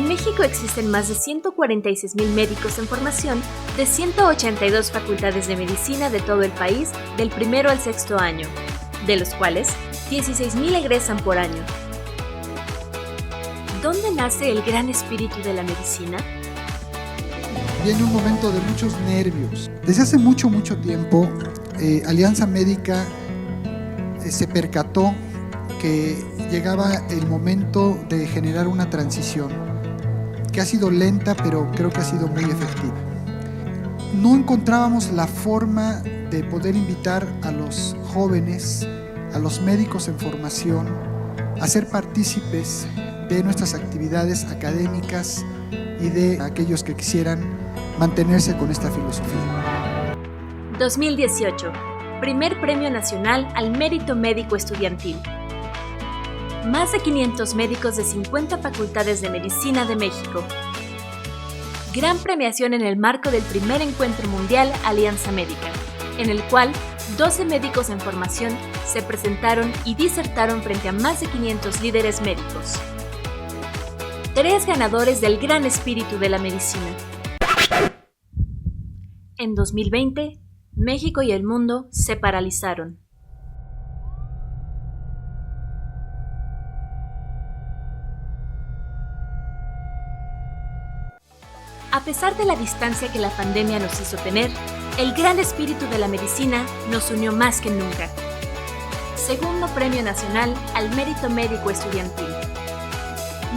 En México existen más de 146,000 médicos en formación de 182 facultades de medicina de todo el país del primero al sexto año, de los cuales 16,000 egresan por año. ¿Dónde nace el gran espíritu de la medicina? Viene un momento de muchos nervios. Desde hace mucho tiempo, Alianza Médica se percató que llegaba el momento de generar una transición, que ha sido lenta, pero creo que ha sido muy efectiva. No encontrábamos la forma de poder invitar a los jóvenes, a los médicos en formación, a ser partícipes de nuestras actividades académicas y de aquellos que quisieran mantenerse con esta filosofía. 2018. Primer Premio Nacional al Mérito Médico Estudiantil. Más de 500 médicos de 50 facultades de medicina de México. Gran premiación en el marco del primer encuentro mundial Alianza Médica, en el cual 12 médicos en formación se presentaron y disertaron frente a más de 500 líderes médicos. 3 ganadores del gran espíritu de la medicina. En 2020, México y el mundo se paralizaron. A pesar de la distancia que la pandemia nos hizo tener, el gran espíritu de la medicina nos unió más que nunca. Segundo Premio Nacional al Mérito Médico Estudiantil.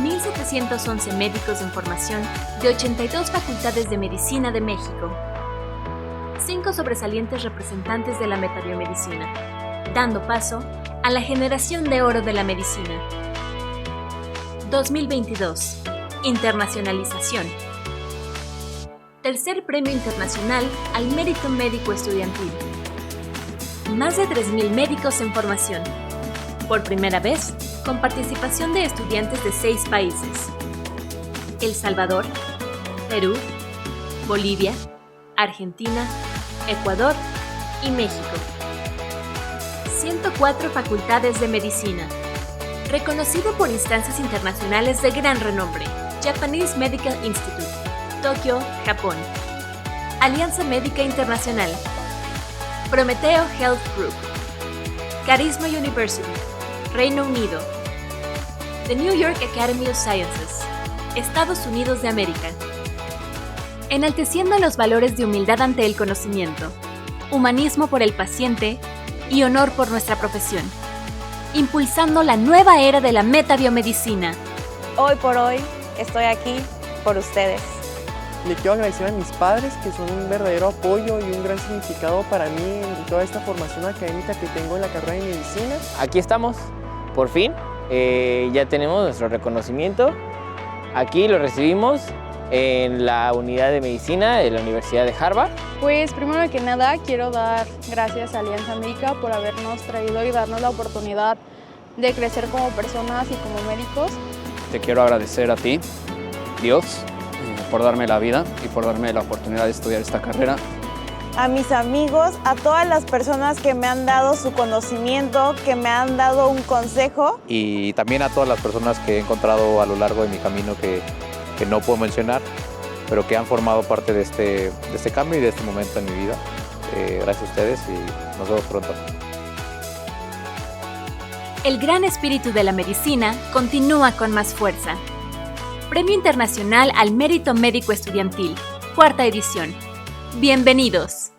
1,711 médicos en formación de 82 facultades de medicina de México. 5 sobresalientes representantes de la metabiomedicina, dando paso a la generación de oro de la medicina. 2022. Internacionalización. Tercer Premio Internacional al Mérito Médico Estudiantil. Más de 3,000 médicos en formación. Por primera vez, con participación de estudiantes de 6 países: El Salvador, Perú, Bolivia, Argentina, Ecuador y México. 104 facultades de medicina. Reconocido por instancias internacionales de gran renombre: Japanese Medical Institute, Tokio, Japón. Alianza Médica Internacional. Prometeo Health Group. Carisma University, Reino Unido. The New York Academy of Sciences, Estados Unidos de América. Enalteciendo los valores de humildad ante el conocimiento, humanismo por el paciente y honor por nuestra profesión. Impulsando la nueva era de la metabiomedicina. Hoy por hoy estoy aquí por ustedes. Le quiero agradecer a mis padres, que son un verdadero apoyo y un gran significado para mí en toda esta formación académica que tengo en la carrera de medicina. Aquí estamos, por fin, ya tenemos nuestro reconocimiento. Aquí lo recibimos en la unidad de medicina de la Universidad de Harvard. Pues primero que nada quiero dar gracias a Alianza Médica por habernos traído y darnos la oportunidad de crecer como personas y como médicos. Te quiero agradecer a ti, Dios, por darme la vida y por darme la oportunidad de estudiar esta carrera. A mis amigos, a todas las personas que me han dado su conocimiento, que me han dado un consejo. Y también a todas las personas que he encontrado a lo largo de mi camino que no puedo mencionar, pero que han formado parte de este cambio y de este momento en mi vida. Gracias a ustedes y nos vemos pronto. El gran espíritu de la medicina continúa con más fuerza. Premio Internacional al Mérito Médico Estudiantil, 4ª edición. Bienvenidos.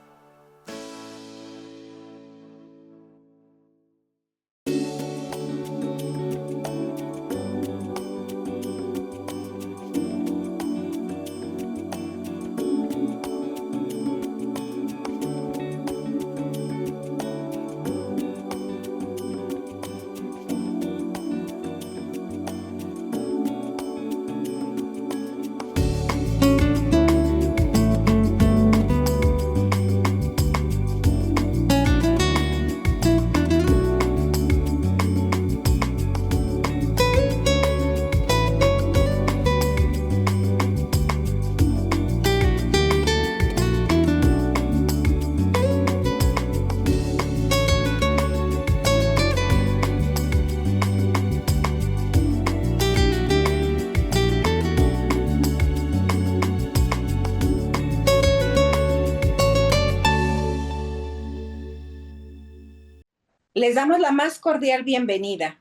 Les damos la más cordial bienvenida,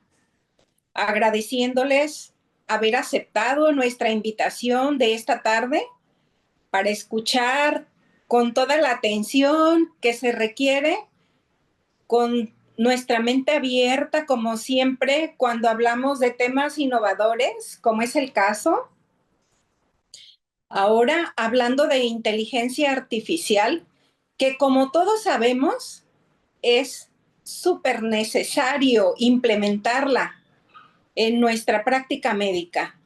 agradeciéndoles haber aceptado nuestra invitación de esta tarde para escuchar con toda la atención que se requiere, con nuestra mente abierta, como siempre, cuando hablamos de temas innovadores, como es el caso. Ahora, hablando de inteligencia artificial, que como todos sabemos, es súper necesario implementarla en nuestra práctica médica,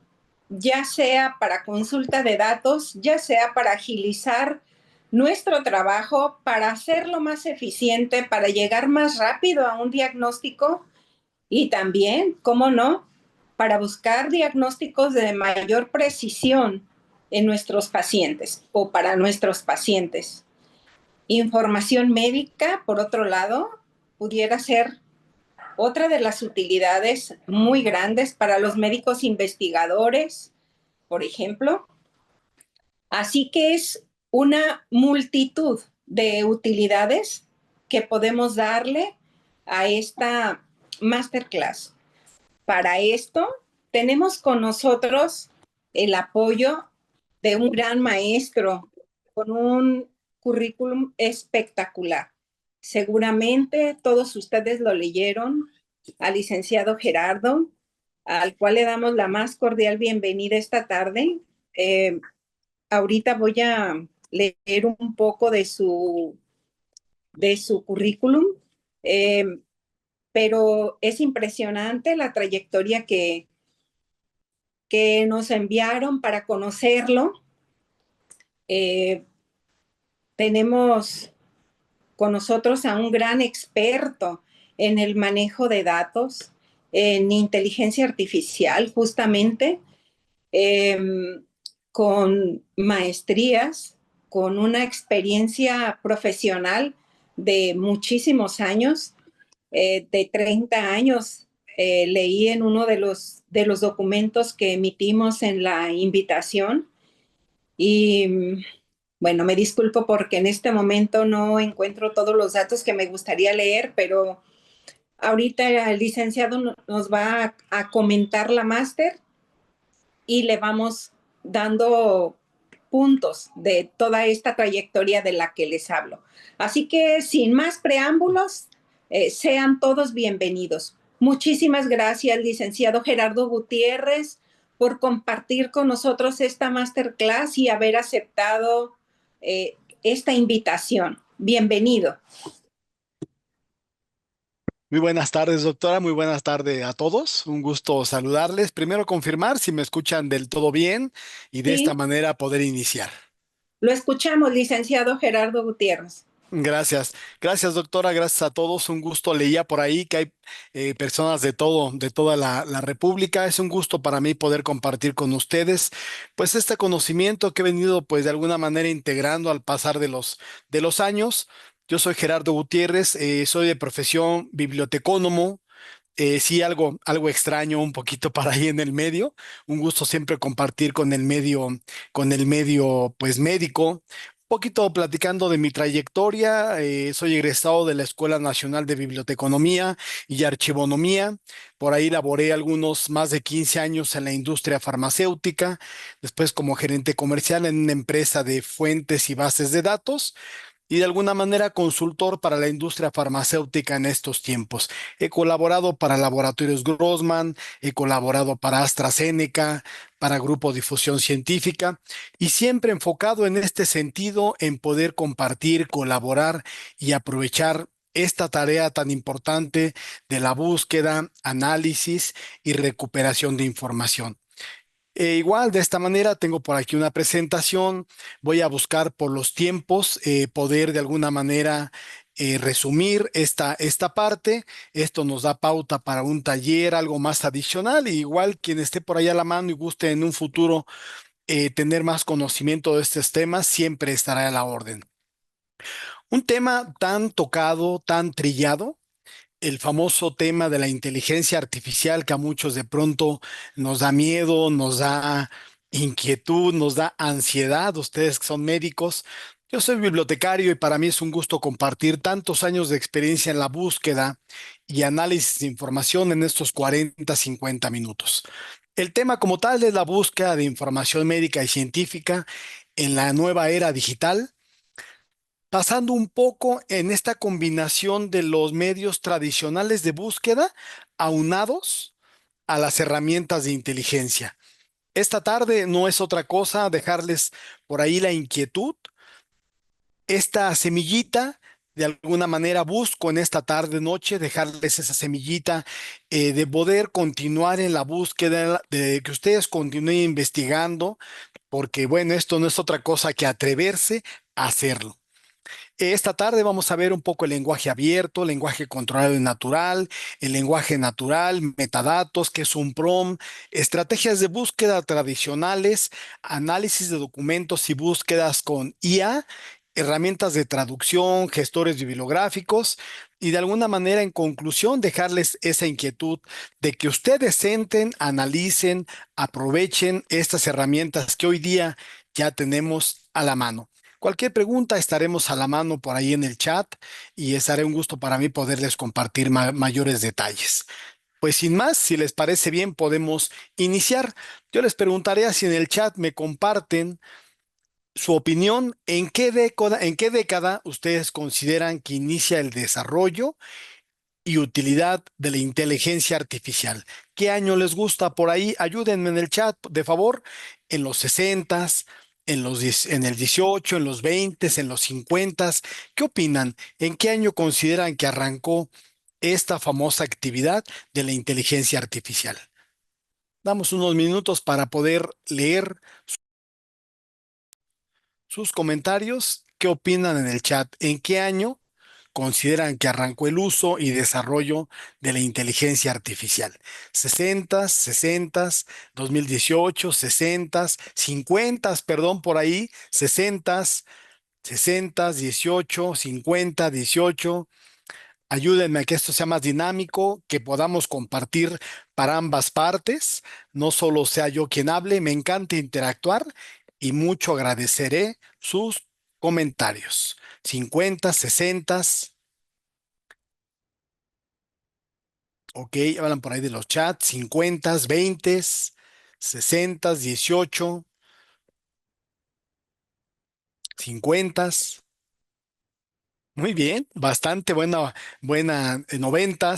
ya sea para consulta de datos, ya sea para agilizar nuestro trabajo, para hacerlo más eficiente, para llegar más rápido a un diagnóstico y también, cómo no, para buscar diagnósticos de mayor precisión en nuestros pacientes o para nuestros pacientes. Información médica, por otro lado, pudiera ser otra de las utilidades muy grandes para los médicos investigadores, por ejemplo. Así que es una multitud de utilidades que podemos darle a esta masterclass. Para esto, tenemos con nosotros el apoyo de un gran maestro con un currículum espectacular. Seguramente todos ustedes lo leyeron, al licenciado Gerardo, al cual le damos la más cordial bienvenida esta tarde. Ahorita voy a leer un poco de su currículum, pero es impresionante la trayectoria que nos enviaron para conocerlo. Tenemos con nosotros a un gran experto en el manejo de datos, en inteligencia artificial, justamente, con maestrías, con una experiencia profesional de muchísimos años, de 30 años. Leí en uno de los documentos que emitimos en la invitación y bueno, me disculpo porque en este momento no encuentro todos los datos que me gustaría leer, pero ahorita el licenciado nos va a comentar la máster y le vamos dando puntos de toda esta trayectoria de la que les hablo. Así que sin más preámbulos, sean todos bienvenidos. Muchísimas gracias, licenciado Gerardo Gutiérrez, por compartir con nosotros esta masterclass y haber aceptado esta invitación. Bienvenido. Muy buenas tardes, doctora. Muy buenas tardes a todos. Un gusto saludarles. Primero confirmar si me escuchan del todo bien y de esta manera poder iniciar. Lo escuchamos, licenciado Gerardo Gutiérrez. Gracias. Gracias, doctora. Gracias a todos. Un gusto. Leía por ahí que hay personas de toda la República. Es un gusto para mí poder compartir con ustedes, pues, este conocimiento que he venido, pues, de alguna manera integrando al pasar de los años. Yo soy Gerardo Gutiérrez, soy de profesión bibliotecónomo. Sí, algo extraño un poquito para ahí en el medio. Un gusto siempre compartir con el medio, pues, médico. Un poquito platicando de mi trayectoria. Soy egresado de la Escuela Nacional de Biblioteconomía y Archivonomía. Por ahí laboré más de 15 años en la industria farmacéutica, después como gerente comercial en una empresa de fuentes y bases de datos, y de alguna manera consultor para la industria farmacéutica en estos tiempos. He colaborado para Laboratorios Grossman, he colaborado para AstraZeneca, para Grupo Difusión Científica, y siempre enfocado en este sentido, en poder compartir, colaborar y aprovechar esta tarea tan importante de la búsqueda, análisis y recuperación de información. Igual, de esta manera, tengo por aquí una presentación. Voy a buscar por los tiempos poder de alguna manera resumir esta parte. Esto nos da pauta para un taller, algo más adicional. Y igual, quien esté por ahí a la mano y guste en un futuro tener más conocimiento de estos temas, siempre estará a la orden. Un tema tan tocado, tan trillado, el famoso tema de la inteligencia artificial, que a muchos de pronto nos da miedo, nos da inquietud, nos da ansiedad. Ustedes que son médicos, Yo soy bibliotecario y para mí es un gusto compartir tantos años de experiencia en la búsqueda y análisis de información en estos 40, 50 minutos. El tema como tal es la búsqueda de información médica y científica en la nueva era digital, pasando un poco en esta combinación de los medios tradicionales de búsqueda aunados a las herramientas de inteligencia. Esta tarde no es otra cosa dejarles por ahí la inquietud, esta semillita. De alguna manera busco en esta tarde, noche, dejarles esa semillita de poder continuar en la búsqueda, de que ustedes continúen investigando, porque bueno, esto no es otra cosa que atreverse a hacerlo. Esta tarde vamos a ver un poco el lenguaje abierto, lenguaje controlado y natural, el lenguaje natural, metadatos, que es un prompt, estrategias de búsqueda tradicionales, análisis de documentos y búsquedas con IA, herramientas de traducción, gestores bibliográficos y de alguna manera, en conclusión, dejarles esa inquietud de que ustedes entren, analicen, aprovechen estas herramientas que hoy día ya tenemos a la mano. Cualquier pregunta estaremos a la mano por ahí en el chat y será un gusto para mí poderles compartir mayores detalles. Pues sin más, si les parece bien, podemos iniciar. Yo les preguntaría si en el chat me comparten su opinión, en qué década ustedes consideran que inicia el desarrollo y utilidad de la inteligencia artificial. ¿Qué año les gusta? Por ahí, ayúdenme en el chat, de favor, en los 60s, en el 18, en los 20, en los 50. ¿Qué opinan? ¿En qué año consideran que arrancó esta famosa actividad de la inteligencia artificial? Damos unos minutos para poder leer sus comentarios. ¿Qué opinan en el chat? ¿En qué año consideran que arrancó el uso y desarrollo de la inteligencia artificial? 60, 60, 2018, 60, 50, perdón, por ahí, 60, 60, 18, 50, 18. Ayúdenme a que esto sea más dinámico, que podamos compartir para ambas partes, no solo sea yo quien hable. Me encanta interactuar y mucho agradeceré sus comentarios. 50, 60. Ok, hablan por ahí de los chats. 50, 20, 60, 18, 50. Muy bien, bastante buena, 90.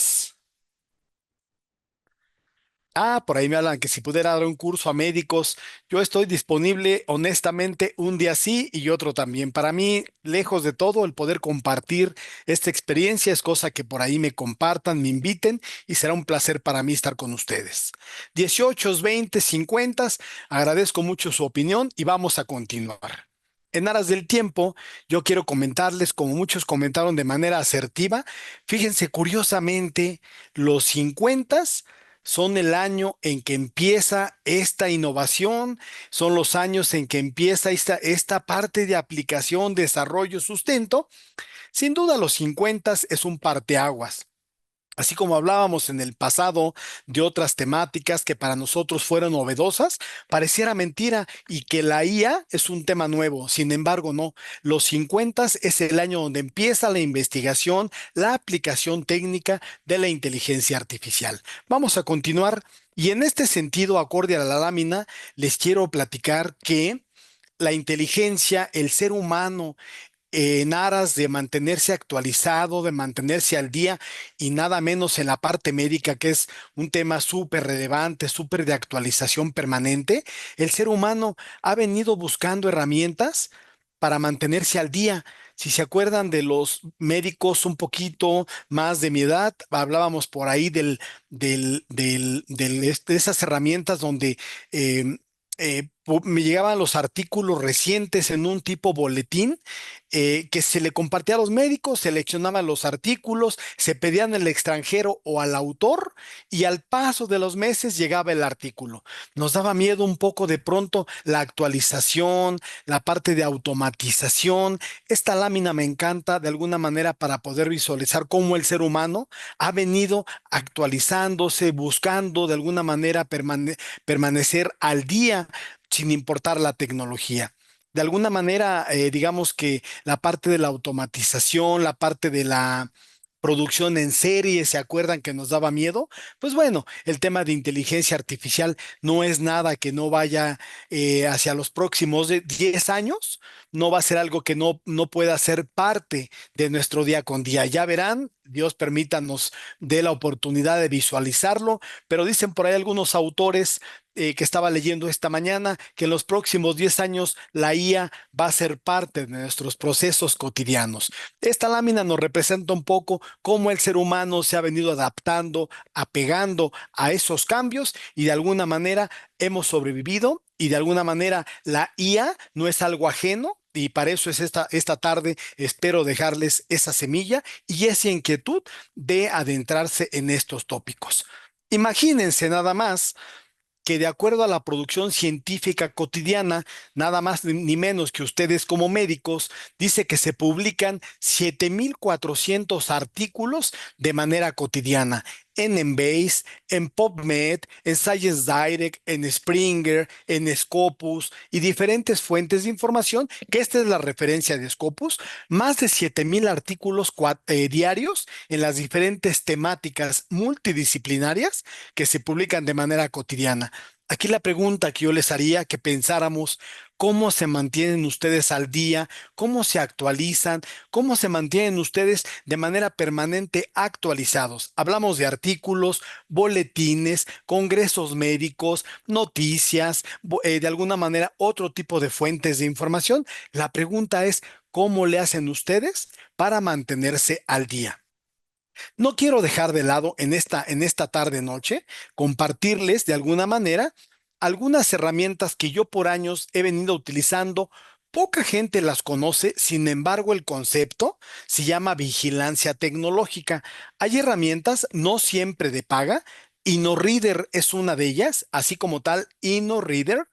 Por ahí me hablan que si pudiera dar un curso a médicos, yo estoy disponible honestamente un día sí y otro también. Para mí, lejos de todo, el poder compartir esta experiencia es cosa que por ahí me compartan, me inviten y será un placer para mí estar con ustedes. 18, 20, 50, agradezco mucho su opinión y vamos a continuar. En aras del tiempo, yo quiero comentarles, como muchos comentaron de manera asertiva, fíjense curiosamente, los 50 son el año en que empieza esta innovación, son los años en que empieza esta parte de aplicación, desarrollo, sustento. Sin duda, los 50 es un parteaguas. Así como hablábamos en el pasado de otras temáticas que para nosotros fueron novedosas, pareciera mentira y que la IA es un tema nuevo. Sin embargo, no. Los 50 es el año donde empieza la investigación, la aplicación técnica de la inteligencia artificial. Vamos a continuar y en este sentido, acorde a la lámina, les quiero platicar que la inteligencia, el ser humano, en aras de mantenerse actualizado, de mantenerse al día y nada menos en la parte médica, que es un tema súper relevante, súper de actualización permanente, el ser humano ha venido buscando herramientas para mantenerse al día. Si se acuerdan de los médicos un poquito más de mi edad, hablábamos por ahí de esas herramientas donde me llegaban los artículos recientes en un tipo boletín que se le compartía a los médicos, seleccionaban los artículos, se pedían al extranjero o al autor y al paso de los meses llegaba el artículo. Nos daba miedo un poco de pronto la actualización, la parte de automatización. Esta lámina me encanta de alguna manera para poder visualizar cómo el ser humano ha venido actualizándose, buscando de alguna manera permanecer al día sin importar la tecnología. de alguna manera, digamos que la parte de la automatización, la parte de la producción en serie, ¿se acuerdan que nos daba miedo? Pues bueno, el tema de inteligencia artificial no es nada que no vaya hacia los próximos 10 años, no va a ser algo que no pueda ser parte de nuestro día con día. Ya verán, Dios permita nos dé la oportunidad de visualizarlo, pero dicen por ahí algunos autores que estaba leyendo esta mañana, que en los próximos 10 años la IA va a ser parte de nuestros procesos cotidianos. Esta lámina nos representa un poco cómo el ser humano se ha venido adaptando, apegando a esos cambios y de alguna manera hemos sobrevivido y de alguna manera la IA no es algo ajeno. Y para eso es esta tarde, espero dejarles esa semilla y esa inquietud de adentrarse en estos tópicos. Imagínense nada más que de acuerdo a la producción científica cotidiana, nada más ni menos que ustedes como médicos, dice que se publican 7,400 artículos de manera cotidiana en Embase, en PubMed, en Science Direct, en Springer, en Scopus y diferentes fuentes de información, que esta es la referencia de Scopus, más de 7,000 artículos diarios en las diferentes temáticas multidisciplinarias que se publican de manera cotidiana. Aquí la pregunta que yo les haría, que pensáramos, ¿cómo se mantienen ustedes al día? ¿Cómo se actualizan? ¿Cómo se mantienen ustedes de manera permanente actualizados? Hablamos de artículos, boletines, congresos médicos, noticias, de alguna manera otro tipo de fuentes de información. La pregunta es, ¿cómo le hacen ustedes para mantenerse al día? No quiero dejar de lado en esta tarde-noche compartirles de alguna manera algunas herramientas que yo por años he venido utilizando. Poca gente las conoce, sin embargo, el concepto se llama vigilancia tecnológica. Hay herramientas, no siempre de paga. InnoReader es una de ellas, así como tal, InnoReader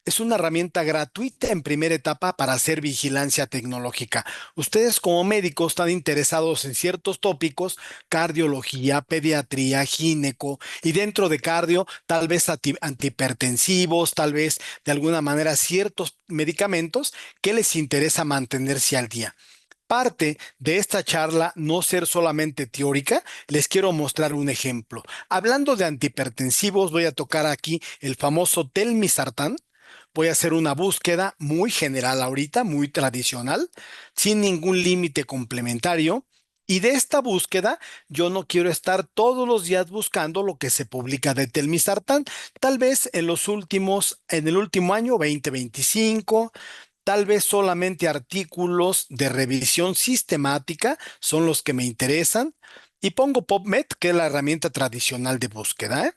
es una herramienta gratuita en primera etapa para hacer vigilancia tecnológica. Ustedes como médicos están interesados en ciertos tópicos, cardiología, pediatría, gineco, y dentro de cardio, tal vez antihipertensivos, tal vez de alguna manera ciertos medicamentos que les interesa mantenerse al día. Parte de esta charla no ser solamente teórica, les quiero mostrar un ejemplo. Hablando de antihipertensivos, voy a tocar aquí el famoso telmisartán. Voy a hacer una búsqueda muy general ahorita, muy tradicional, sin ningún límite complementario. Y de esta búsqueda, yo no quiero estar todos los días buscando lo que se publica de telmisartán. Tal vez en el último año 2025, tal vez solamente artículos de revisión sistemática son los que me interesan. Y pongo PubMed, que es la herramienta tradicional de búsqueda, ¿eh?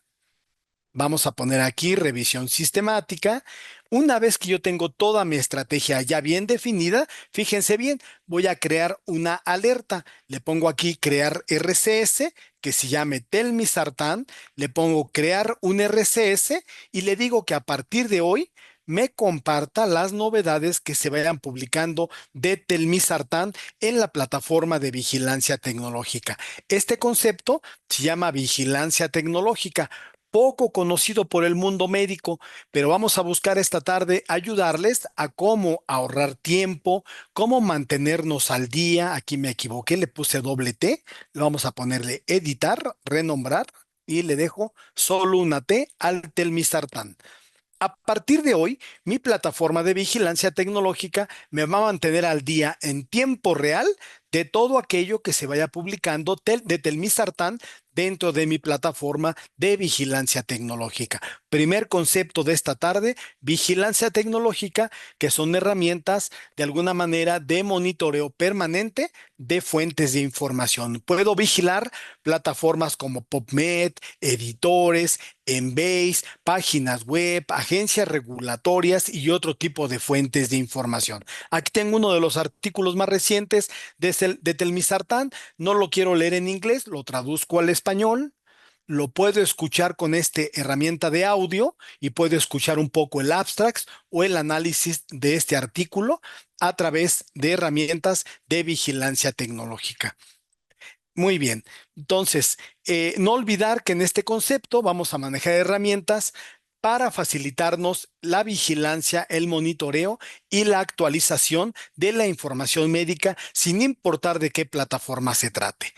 Vamos a poner aquí revisión sistemática. Una vez que yo tengo toda mi estrategia ya bien definida, fíjense bien, voy a crear una alerta. Le pongo aquí crear RCS, que se llame telmisartán. Le pongo crear un RCS y le digo que a partir de hoy me comparta las novedades que se vayan publicando de telmisartán en la plataforma de vigilancia tecnológica. Este concepto se llama vigilancia tecnológica, poco conocido por el mundo médico, pero vamos a buscar esta tarde ayudarles a cómo ahorrar tiempo, cómo mantenernos al día. Aquí me equivoqué, le puse doble T, le vamos a ponerle editar, renombrar y le dejo solo una T al telmisartán. A partir de hoy, mi plataforma de vigilancia tecnológica me va a mantener al día en tiempo real de todo aquello que se vaya publicando de telmisartán dentro de mi plataforma de vigilancia tecnológica. Primer concepto de esta tarde, vigilancia tecnológica, que son herramientas de alguna manera de monitoreo permanente de fuentes de información. Puedo vigilar plataformas como PubMed, editores, Embase, páginas web, agencias regulatorias y otro tipo de fuentes de información. Aquí tengo uno de los artículos más recientes de telmisartán. No lo quiero leer en inglés, lo traduzco al español. Lo puedo escuchar con esta herramienta de audio y puedo escuchar un poco el abstract o el análisis de este artículo a través de herramientas de vigilancia tecnológica. Muy bien, entonces, no olvidar que en este concepto vamos a manejar herramientas para facilitarnos la vigilancia, el monitoreo y la actualización de la información médica sin importar de qué plataforma se trate.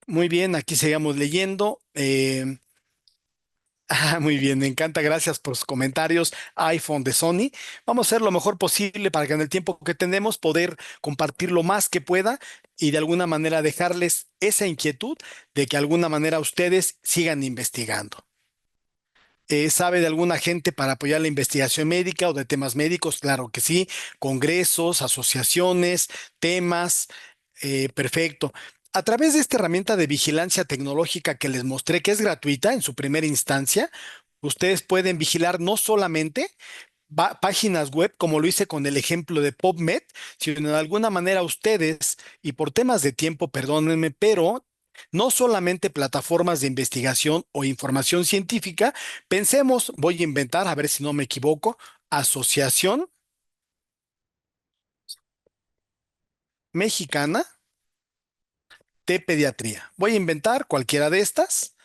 Muy bien, aquí seguimos leyendo. Muy bien, me encanta, gracias por sus comentarios. iPhone de Sony. Vamos a hacer lo mejor posible para que en el tiempo que tenemos poder compartir lo más que pueda y de alguna manera dejarles esa inquietud de que de alguna manera ustedes sigan investigando. ¿Sabe de alguna gente para apoyar la investigación médica o de temas médicos? Claro que sí, congresos, asociaciones, temas, perfecto. A través de esta herramienta de vigilancia tecnológica que les mostré, que es gratuita en su primera instancia, ustedes pueden vigilar no solamente páginas web, como lo hice con el ejemplo de PubMed, sino de alguna manera ustedes, y por temas de tiempo, perdónenme, pero no solamente plataformas de investigación o información científica, pensemos, voy a inventar, a ver si no me equivoco, Asociación Mexicana de Pediatría. Voy a inventar cualquiera de estas.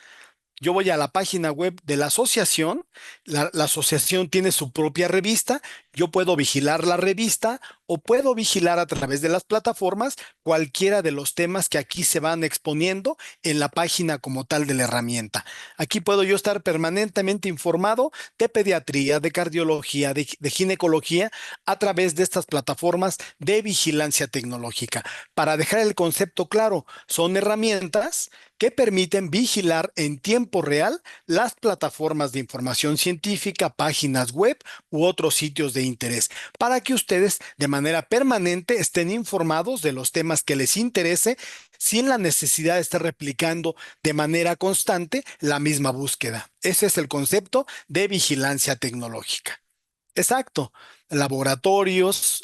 Yo voy a la página web de la asociación, la asociación tiene su propia revista, yo puedo vigilar la revista o puedo vigilar a través de las plataformas cualquiera de los temas que aquí se van exponiendo en la página como tal de la herramienta. Aquí puedo yo estar permanentemente informado de pediatría, de cardiología, de ginecología a través de estas plataformas de vigilancia tecnológica. Para dejar el concepto claro, son herramientas que permiten vigilar en tiempo real las plataformas de información científica, páginas web u otros sitios de interés, para que ustedes de manera permanente estén informados de los temas que les interese sin la necesidad de estar replicando de manera constante la misma búsqueda. Ese es el concepto de vigilancia tecnológica. Exacto. Laboratorios.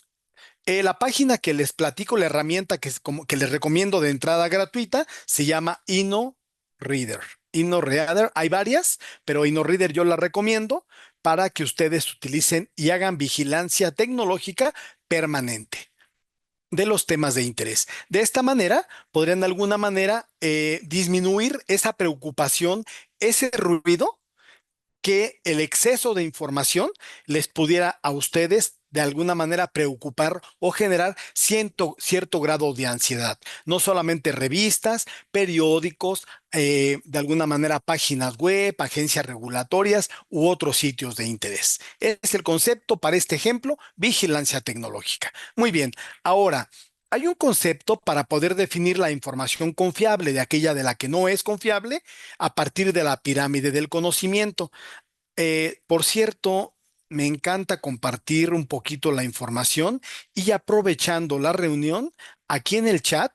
La página que les platico, la herramienta que les recomiendo de entrada gratuita, se llama InnoReader. InnoReader, hay varias, pero InnoReader yo la recomiendo para que ustedes utilicen y hagan vigilancia tecnológica permanente de los temas de interés. De esta manera, podrían de alguna manera disminuir esa preocupación, ese ruido que el exceso de información les pudiera a ustedes de alguna manera preocupar o generar cierto grado de ansiedad. No solamente revistas, periódicos, de alguna manera páginas web, agencias regulatorias u otros sitios de interés. Es el concepto para este ejemplo, vigilancia tecnológica. Muy bien, ahora, hay un concepto para poder definir la información confiable de aquella de la que no es confiable a partir de la pirámide del conocimiento. Por cierto, me encanta compartir un poquito la información y aprovechando la reunión, aquí en el chat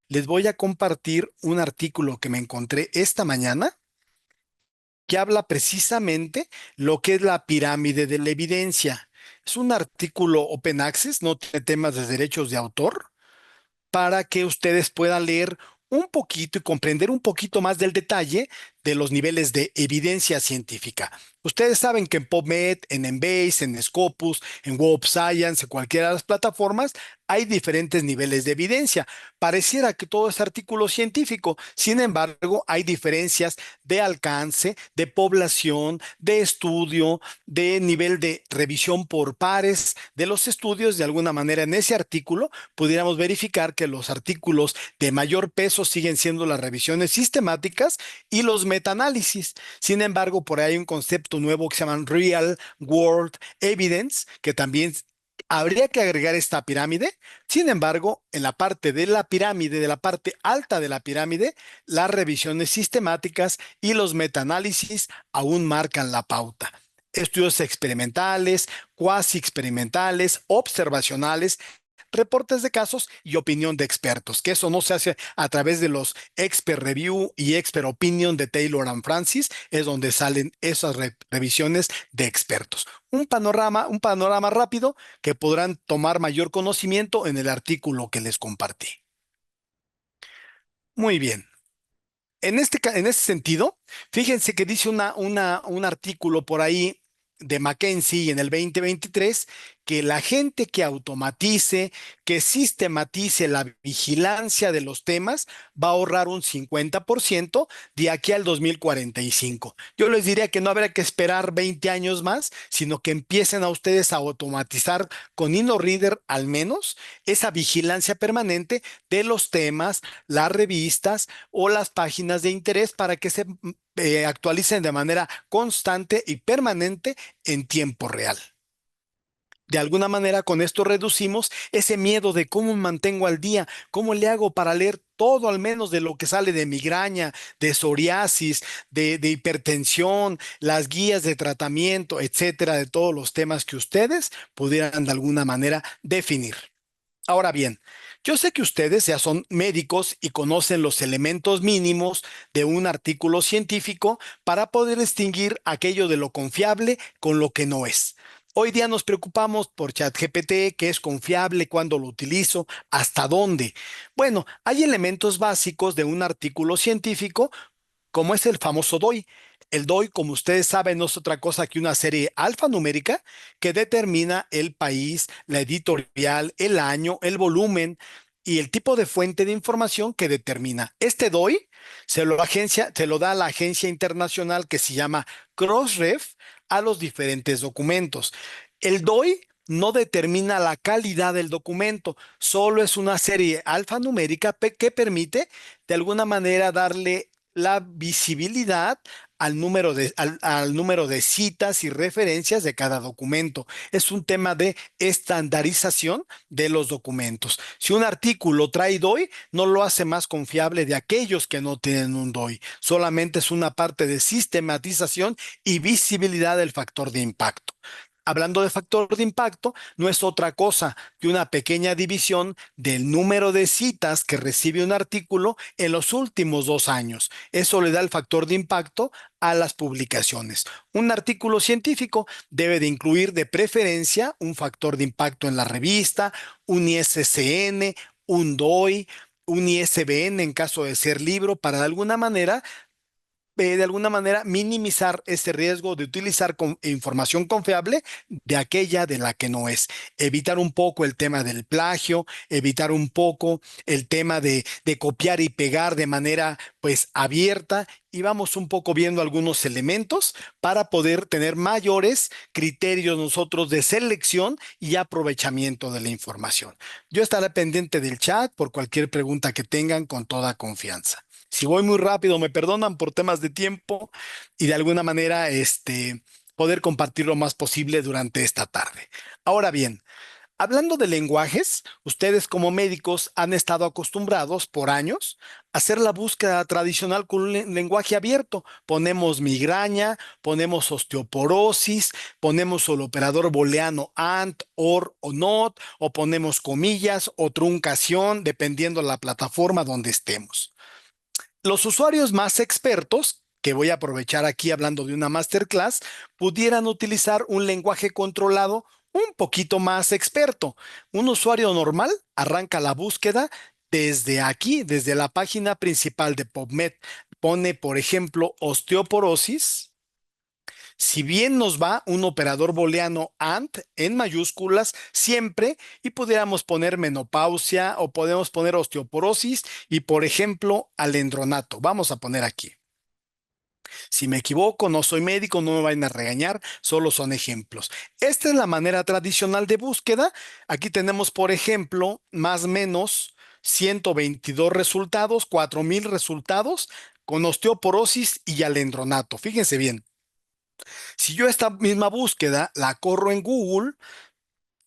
les voy a compartir un artículo que me encontré esta mañana que habla precisamente lo que es la pirámide de la evidencia. Es un artículo open access, no tiene temas de derechos de autor, para que ustedes puedan leer un poquito y comprender un poquito más del detalle de los niveles de evidencia científica. Ustedes saben que en PubMed, en Embase, en Scopus, en Web of Science, en cualquiera de las plataformas, hay diferentes niveles de evidencia. Pareciera que todo es artículo científico, sin embargo, hay diferencias de alcance, de población, de estudio, de nivel de revisión por pares de los estudios. De alguna manera, en ese artículo pudiéramos verificar que los artículos de mayor peso siguen siendo las revisiones sistemáticas y los metaanálisis. Sin embargo, por ahí hay un concepto nuevo que se llama Real World Evidence, que también habría que agregar esta pirámide. Sin embargo, en la parte de la pirámide, de la parte alta de la pirámide, las revisiones sistemáticas y los metaanálisis aún marcan la pauta. Estudios experimentales, cuasi experimentales, observacionales, reportes de casos y opinión de expertos, que eso no se hace a través de los expert review y expert opinion de Taylor and Francis, es donde salen esas revisiones de expertos. Un panorama rápido que podrán tomar mayor conocimiento en el artículo que les compartí. Muy bien. En este sentido, fíjense que dice un artículo por ahí de McKinsey en el 2023 que la gente que automatice, que sistematice la vigilancia de los temas, va a ahorrar un 50% de aquí al 2045. Yo les diría que no habrá que esperar 20 años más, sino que empiecen a ustedes a automatizar con InnoReader al menos esa vigilancia permanente de los temas, las revistas o las páginas de interés para que se actualicen de manera constante y permanente en tiempo real. De alguna manera con esto reducimos ese miedo de cómo me mantengo al día, cómo le hago para leer todo al menos de lo que sale de migraña, de psoriasis, de hipertensión, las guías de tratamiento, etcétera, de todos los temas que ustedes pudieran de alguna manera definir. Ahora bien, yo sé que ustedes ya son médicos y conocen los elementos mínimos de un artículo científico para poder distinguir aquello de lo confiable con lo que no es. Hoy día nos preocupamos por ChatGPT, qué es confiable, cuándo lo utilizo, hasta dónde. Bueno, hay elementos básicos de un artículo científico, como es el famoso DOI. El DOI, como ustedes saben, no es otra cosa que una serie alfanumérica que determina el país, la editorial, el año, el volumen y el tipo de fuente de información que determina. Este DOI se lo da la agencia internacional que se llama Crossref a los diferentes documentos. El DOI no determina la calidad del documento, solo es una serie alfanumérica que permite de alguna manera darle la visibilidad al número de citas y referencias de cada documento. Es un tema de estandarización de los documentos. Si un artículo trae DOI, no lo hace más confiable de aquellos que no tienen un DOI. Solamente es una parte de sistematización y visibilidad del factor de impacto. Hablando de factor de impacto, no es otra cosa que una pequeña división del número de citas que recibe un artículo en los últimos 2 años. Eso le da el factor de impacto a las publicaciones. Un artículo científico debe de incluir de preferencia un factor de impacto en la revista, un ISSN, un DOI, un ISBN en caso de ser libro, para de alguna manera minimizar ese riesgo de utilizar información confiable de aquella de la que no es. Evitar un poco el tema del plagio, evitar un poco el tema de copiar y pegar de manera pues abierta, y vamos un poco viendo algunos elementos para poder tener mayores criterios nosotros de selección y aprovechamiento de la información. Yo estaré pendiente del chat por cualquier pregunta que tengan con toda confianza. Si voy muy rápido, me perdonan por temas de tiempo y de alguna manera poder compartir lo más posible durante esta tarde. Ahora bien, hablando de lenguajes, ustedes como médicos han estado acostumbrados por años a hacer la búsqueda tradicional con un lenguaje abierto. Ponemos migraña, ponemos osteoporosis, ponemos el operador booleano AND, OR o NOT, o ponemos comillas o truncación, dependiendo de la plataforma donde estemos. Los usuarios más expertos, que voy a aprovechar aquí hablando de una masterclass, pudieran utilizar un lenguaje controlado un poquito más experto. Un usuario normal arranca la búsqueda desde aquí, desde la página principal de PubMed. Pone, por ejemplo, osteoporosis. Si bien nos va un operador booleano AND en mayúsculas siempre, y pudiéramos poner menopausia o podemos poner osteoporosis y, por ejemplo, alendronato. Vamos a poner aquí. Si me equivoco, no soy médico, no me vayan a regañar, solo son ejemplos. Esta es la manera tradicional de búsqueda. Aquí tenemos, por ejemplo, más o menos 122 resultados, 4,000 resultados con osteoporosis y alendronato. Fíjense bien. Si yo esta misma búsqueda la corro en Google,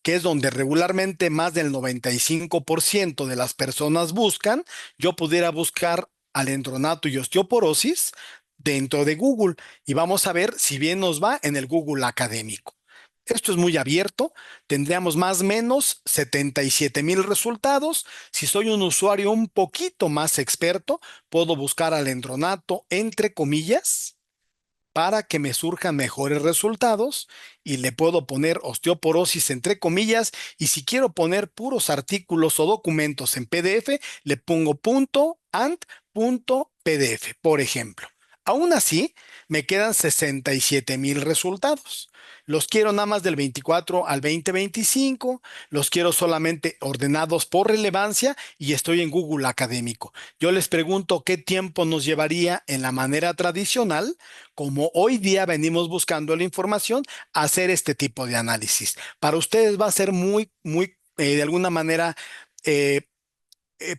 que es donde regularmente más del 95% de las personas buscan, yo pudiera buscar alendronato y osteoporosis dentro de Google y vamos a ver si bien nos va en el Google académico. Esto es muy abierto, tendríamos más o menos 77,000 resultados. Si soy un usuario un poquito más experto, puedo buscar alendronato entre comillas para que me surjan mejores resultados y le puedo poner osteoporosis entre comillas, y si quiero poner puros artículos o documentos en PDF, le pongo .and.pdf, por ejemplo. Aún así, me quedan 67,000 resultados. Los quiero nada más del 24 al 2025, los quiero solamente ordenados por relevancia y estoy en Google Académico. Yo les pregunto qué tiempo nos llevaría en la manera tradicional, como hoy día venimos buscando la información, a hacer este tipo de análisis. Para ustedes va a ser muy, de alguna manera, eh,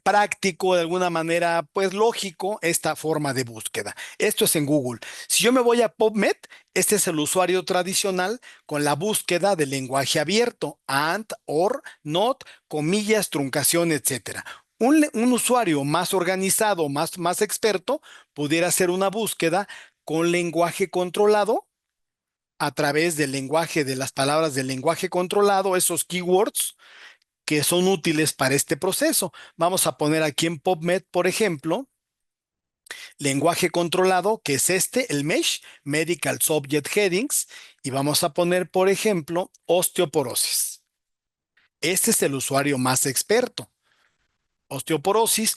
práctico, de alguna manera, pues lógico, esta forma de búsqueda. Esto es en Google. Si yo me voy a PubMed, este es el usuario tradicional con la búsqueda de lenguaje abierto, AND, OR, NOT, comillas, truncación, etcétera. Un usuario más organizado, más experto, pudiera hacer una búsqueda con lenguaje controlado a través del lenguaje, de las palabras del lenguaje controlado, esos keywords que son útiles para este proceso. Vamos a poner aquí en PubMed, por ejemplo, lenguaje controlado, que es el MESH, Medical Subject Headings, y vamos a poner, por ejemplo, osteoporosis. Este es el usuario más experto. Osteoporosis.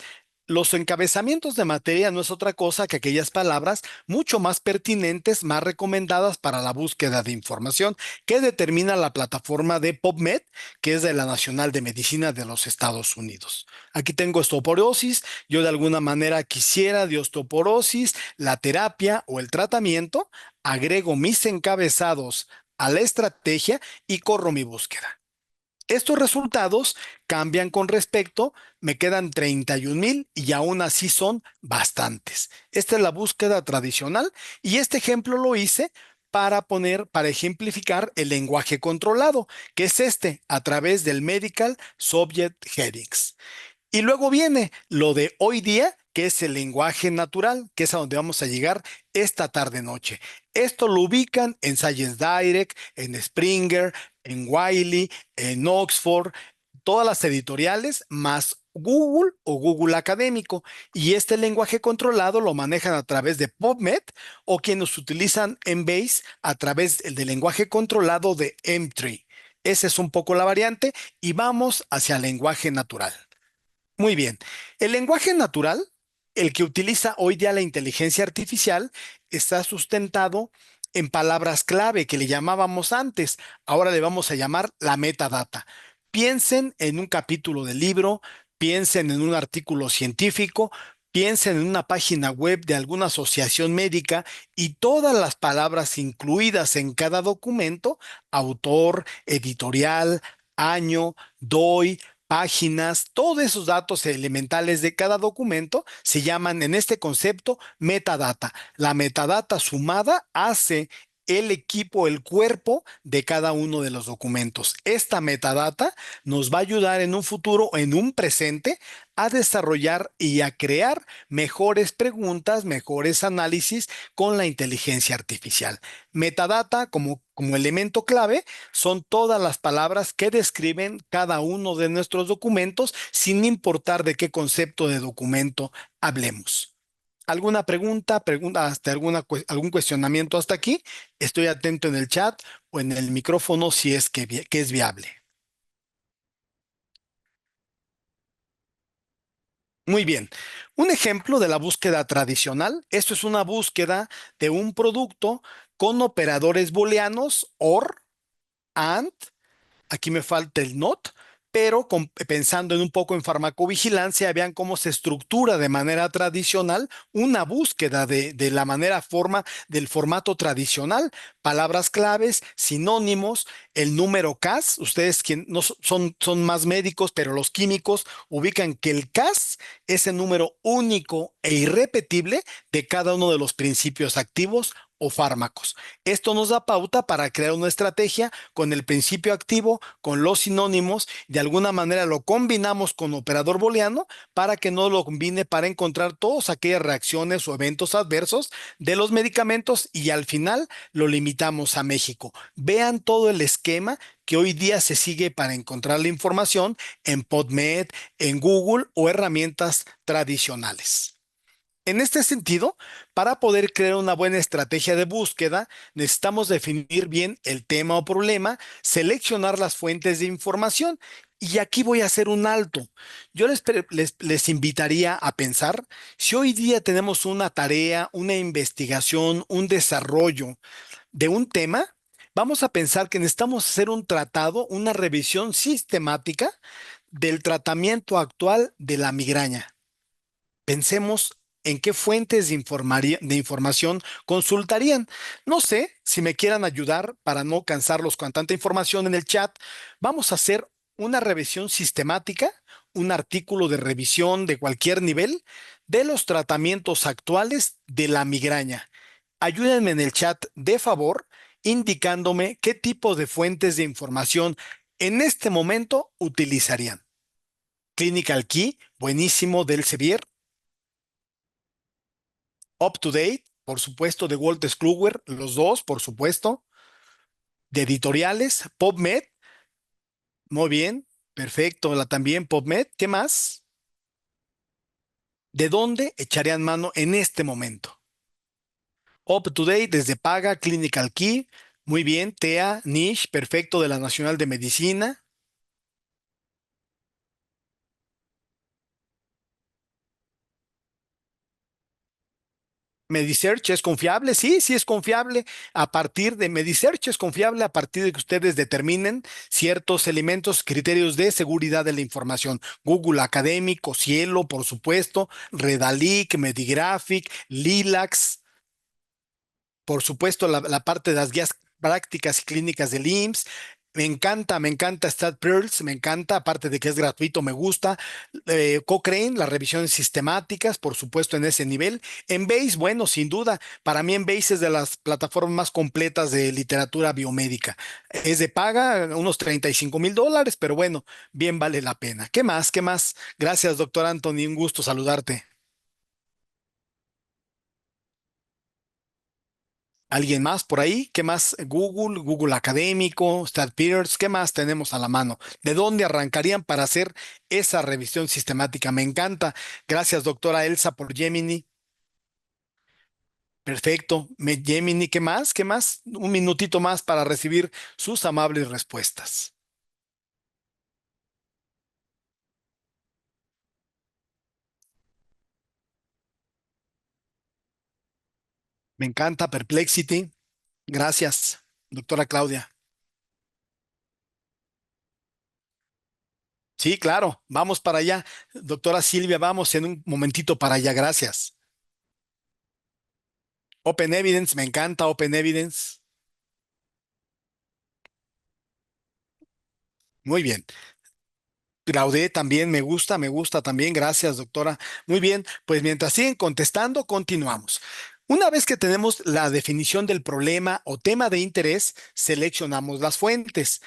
Los encabezamientos de materia no es otra cosa que aquellas palabras mucho más pertinentes, más recomendadas para la búsqueda de información que determina la plataforma de PubMed, que es de la Nacional de Medicina de los Estados Unidos. Aquí tengo osteoporosis, yo de alguna manera quisiera de osteoporosis, la terapia o el tratamiento, agrego mis encabezados a la estrategia y corro mi búsqueda. Estos resultados cambian con respecto, me quedan 31,000 y aún así son bastantes. Esta es la búsqueda tradicional y este ejemplo lo hice para ejemplificar el lenguaje controlado, que es a través del Medical Subject Headings. Y luego viene lo de hoy día, que es el lenguaje natural, que es a donde vamos a llegar esta tarde-noche. Esto lo ubican en Science Direct, en Springer, en Wiley, en Oxford, todas las editoriales, más Google o Google Académico. Y este lenguaje controlado lo manejan a través de PubMed o quienes utilizan Embase a través del lenguaje controlado de M3. Esa es un poco la variante y vamos hacia el lenguaje natural. Muy bien. El lenguaje natural, el que utiliza hoy día la inteligencia artificial, está sustentado en palabras clave que le llamábamos antes. Ahora le vamos a llamar la metadata. Piensen en un capítulo del libro, piensen en un artículo científico, piensen en una página web de alguna asociación médica y todas las palabras incluidas en cada documento, autor, editorial, año, DOI, páginas, todos esos datos elementales de cada documento se llaman en este concepto metadata. La metadata sumada hace el equipo, el cuerpo de cada uno de los documentos. Esta metadata nos va a ayudar en un futuro, en un presente, a desarrollar y a crear mejores preguntas, mejores análisis con la inteligencia artificial. Metadata como elemento clave son todas las palabras que describen cada uno de nuestros documentos sin importar de qué concepto de documento hablemos. ¿Alguna pregunta, hasta algún cuestionamiento hasta aquí? Estoy atento en el chat o en el micrófono si es que es viable. Muy bien. Un ejemplo de la búsqueda tradicional. Esto es una búsqueda de un producto con operadores booleanos OR, AND, aquí me falta el NOT, pero pensando en un poco en farmacovigilancia, vean cómo se estructura de manera tradicional una búsqueda del formato tradicional, palabras claves, sinónimos, el número CAS. Ustedes que no son más médicos, pero los químicos ubican que el CAS es el número único e irrepetible de cada uno de los principios activos o fármacos. Esto nos da pauta para crear una estrategia con el principio activo, con los sinónimos, de alguna manera lo combinamos con operador booleano para que no lo combine para encontrar todas aquellas reacciones o eventos adversos de los medicamentos y al final lo limitamos a México. Vean todo el esquema que hoy día se sigue para encontrar la información en PubMed, en Google o herramientas tradicionales. En este sentido, para poder crear una buena estrategia de búsqueda, necesitamos definir bien el tema o problema, seleccionar las fuentes de información Y aquí voy a hacer un alto. Yo les invitaría a pensar, si hoy día tenemos una tarea, una investigación, un desarrollo de un tema, vamos a pensar que necesitamos hacer un tratado, una revisión sistemática del tratamiento actual de la migraña. Pensemos en qué fuentes de información consultarían. No sé si me quieran ayudar para no cansarlos con tanta información en el chat. Vamos a hacer una revisión sistemática, un artículo de revisión de cualquier nivel de los tratamientos actuales de la migraña. Ayúdenme en el chat de favor indicándome qué tipo de fuentes de información en este momento utilizarían. Clinical Key, buenísimo, del Sevier. Up to Date, por supuesto, de Wolters Kluwer, los dos, por supuesto. De editoriales, PubMed, muy bien, perfecto, la también PubMed. ¿Qué más? ¿De dónde echarían mano en este momento? Up to Date, desde Paga, Clinical Key, muy bien. TEA, Niche, perfecto, de la Nacional de Medicina. Medisearch es confiable, sí, sí es confiable. A partir de Medisearch es confiable a partir de que ustedes determinen ciertos elementos, criterios de seguridad de la información. Google Académico, Cielo, por supuesto, Redalic, Medigraphic, Lilacs, por supuesto, la parte de las guías prácticas y clínicas del IMSS. Me encanta StatPearls, me encanta, aparte de que es gratuito, me gusta. Cochrane, las revisiones sistemáticas, por supuesto, en ese nivel. Embase, bueno, sin duda, para mí Embase es de las plataformas más completas de literatura biomédica. Es de paga, unos $35,000, pero bueno, bien vale la pena. ¿Qué más? ¿Qué más? Gracias, doctor Anthony, un gusto saludarte. ¿Alguien más por ahí? ¿Qué más? Google, Google Académico, StatPears, ¿qué más tenemos a la mano? ¿De dónde arrancarían para hacer esa revisión sistemática? Me encanta. Gracias, doctora Elsa, por Gemini. Perfecto. Gemini, ¿qué más? ¿Qué más? Un minutito más para recibir sus amables respuestas. Me encanta Perplexity. Gracias, doctora Claudia. Sí, claro. Vamos para allá. Doctora Silvia, vamos en un momentito para allá. Gracias. Open Evidence, me encanta Open Evidence. Muy bien. Claudé también me gusta también. Gracias, doctora. Muy bien, pues mientras siguen contestando, continuamos. Una vez que tenemos la definición del problema o tema de interés, seleccionamos las fuentes.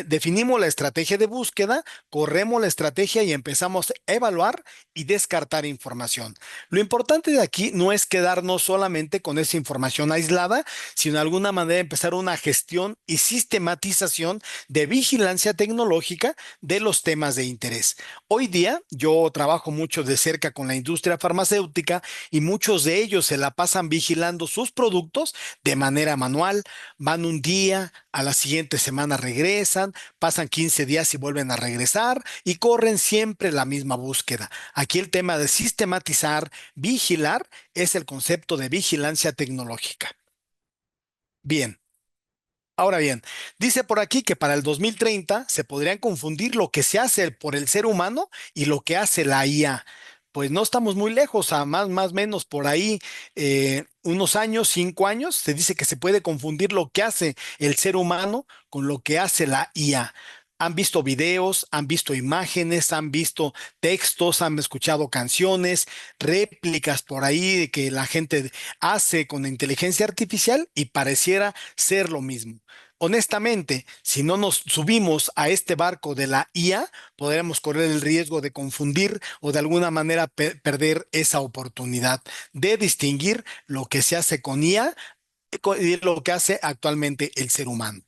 Definimos la estrategia de búsqueda, corremos la estrategia y empezamos a evaluar y descartar información. Lo importante de aquí no es quedarnos solamente con esa información aislada, sino de alguna manera empezar una gestión y sistematización de vigilancia tecnológica de los temas de interés. Hoy día yo trabajo mucho de cerca con la industria farmacéutica y muchos de ellos se la pasan vigilando sus productos de manera manual. Van un día, a la siguiente semana regresan, pasan 15 días y vuelven a regresar y corren siempre la misma búsqueda. Aquí el tema de sistematizar, vigilar, es el concepto de vigilancia tecnológica. Bien. Ahora bien, dice por aquí que para el 2030 se podrían confundir lo que se hace por el ser humano y lo que hace la IA. Pues no estamos muy lejos, a más o menos por ahí, unos años, 5 años, se dice que se puede confundir lo que hace el ser humano con lo que hace la IA. Han visto videos, han visto imágenes, han visto textos, han escuchado canciones, réplicas por ahí de que la gente hace con la inteligencia artificial y pareciera ser lo mismo. Honestamente, si no nos subimos a este barco de la IA, podremos correr el riesgo de confundir o de alguna manera perder esa oportunidad de distinguir lo que se hace con IA y lo que hace actualmente el ser humano.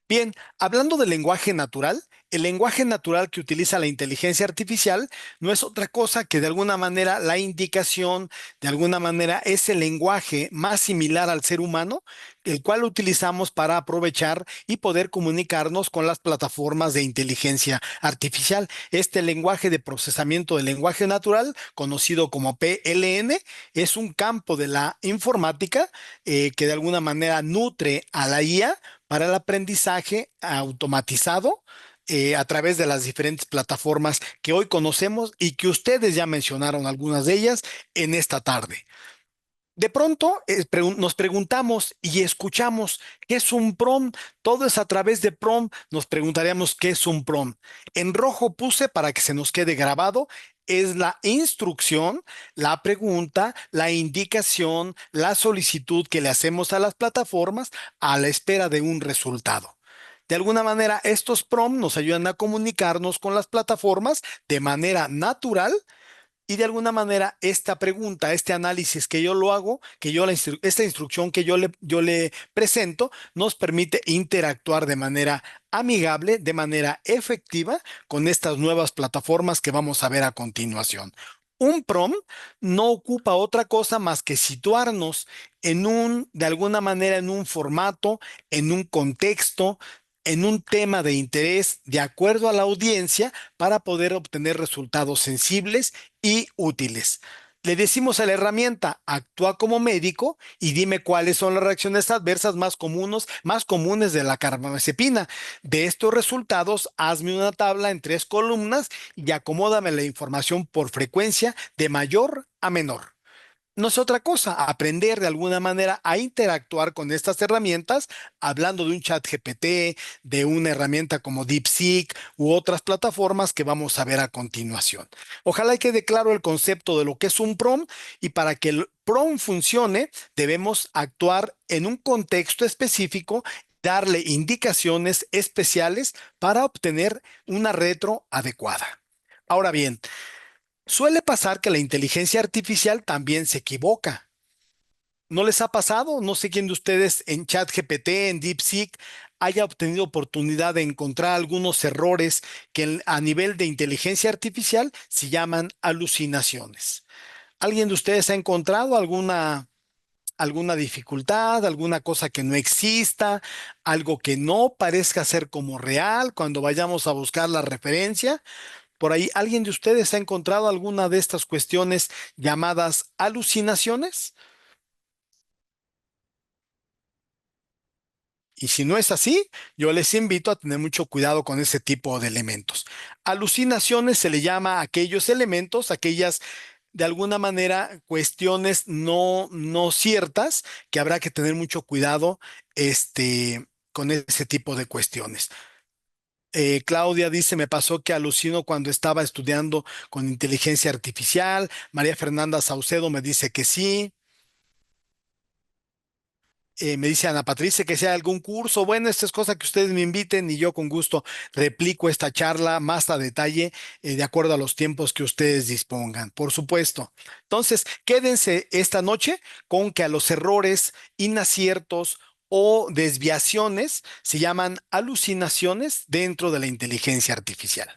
Bien, hablando del lenguaje natural, El lenguaje natural que utiliza la inteligencia artificial no es otra cosa que de alguna manera la indicación, de alguna manera es el lenguaje más similar al ser humano, el cual utilizamos para aprovechar y poder comunicarnos con las plataformas de inteligencia artificial. Este lenguaje de procesamiento del lenguaje natural, conocido como PLN, es un campo de la informática que de alguna manera nutre a la IA para el aprendizaje automatizado a través de las diferentes plataformas que hoy conocemos y que ustedes ya mencionaron algunas de ellas en esta tarde. De pronto nos preguntamos y escuchamos qué es un prompt. Todo es a través de prompt. Nos preguntaríamos qué es un prompt. En rojo puse para que se nos quede grabado. Es la instrucción, la pregunta, la indicación, la solicitud que le hacemos a las plataformas a la espera de un resultado. De alguna manera, estos prompts nos ayudan a comunicarnos con las plataformas de manera natural y de alguna manera esta pregunta, este análisis que yo lo hago, esta instrucción que yo le presento, nos permite interactuar de manera amigable, de manera efectiva con estas nuevas plataformas que vamos a ver a continuación. Un prompt no ocupa otra cosa más que situarnos de alguna manera en un formato, en un contexto, en un tema de interés de acuerdo a la audiencia para poder obtener resultados sensibles y útiles. Le decimos a la herramienta, actúa como médico y dime cuáles son las reacciones adversas más comunes de la carbamazepina. De estos resultados, hazme una tabla en 3 columnas y acomódame la información por frecuencia de mayor a menor. No es otra cosa, aprender de alguna manera a interactuar con estas herramientas, hablando de un chat GPT, de una herramienta como DeepSeek u otras plataformas que vamos a ver a continuación. Ojalá quede claro el concepto de lo que es un prompt y para que el prompt funcione debemos actuar en un contexto específico, darle indicaciones especiales para obtener una retro adecuada. Ahora bien, suele pasar que la inteligencia artificial también se equivoca. ¿No les ha pasado? No sé quién de ustedes en ChatGPT, en DeepSeek, haya obtenido oportunidad de encontrar algunos errores que a nivel de inteligencia artificial se llaman alucinaciones. ¿Alguien de ustedes ha encontrado alguna dificultad, alguna cosa que no exista, algo que no parezca ser como real cuando vayamos a buscar la referencia? Por ahí, ¿alguien de ustedes ha encontrado alguna de estas cuestiones llamadas alucinaciones? Y si no es así, yo les invito a tener mucho cuidado con ese tipo de elementos. Alucinaciones se le llama a aquellos elementos, aquellas de alguna manera cuestiones no ciertas que habrá que tener mucho cuidado con ese tipo de cuestiones. Claudia dice, me pasó que alucino cuando estaba estudiando con inteligencia artificial. María Fernanda Saucedo me dice que sí. Me dice Ana Patricia que sea algún curso. Bueno, esta es cosa que ustedes me inviten y yo con gusto replico esta charla más a detalle de acuerdo a los tiempos que ustedes dispongan, por supuesto. Entonces, quédense esta noche con que a los errores, inaciertos o desviaciones se llaman alucinaciones dentro de la inteligencia artificial.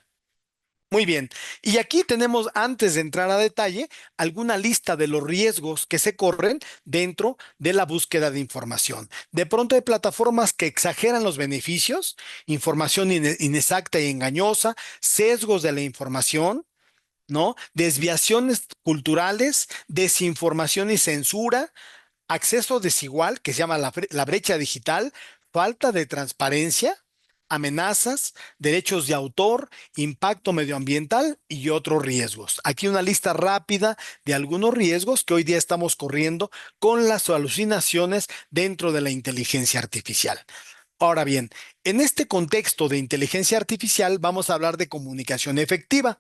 Muy bien, y aquí tenemos, antes de entrar a detalle, alguna lista de los riesgos que se corren dentro de la búsqueda de información. De pronto hay plataformas que exageran los beneficios, información inexacta y engañosa, sesgos de la información, ¿no? Desviaciones culturales, desinformación y censura, acceso desigual, que se llama la brecha digital, falta de transparencia, amenazas, derechos de autor, impacto medioambiental y otros riesgos. Aquí una lista rápida de algunos riesgos que hoy día estamos corriendo con las alucinaciones dentro de la inteligencia artificial. Ahora bien, en este contexto de inteligencia artificial vamos a hablar de comunicación efectiva.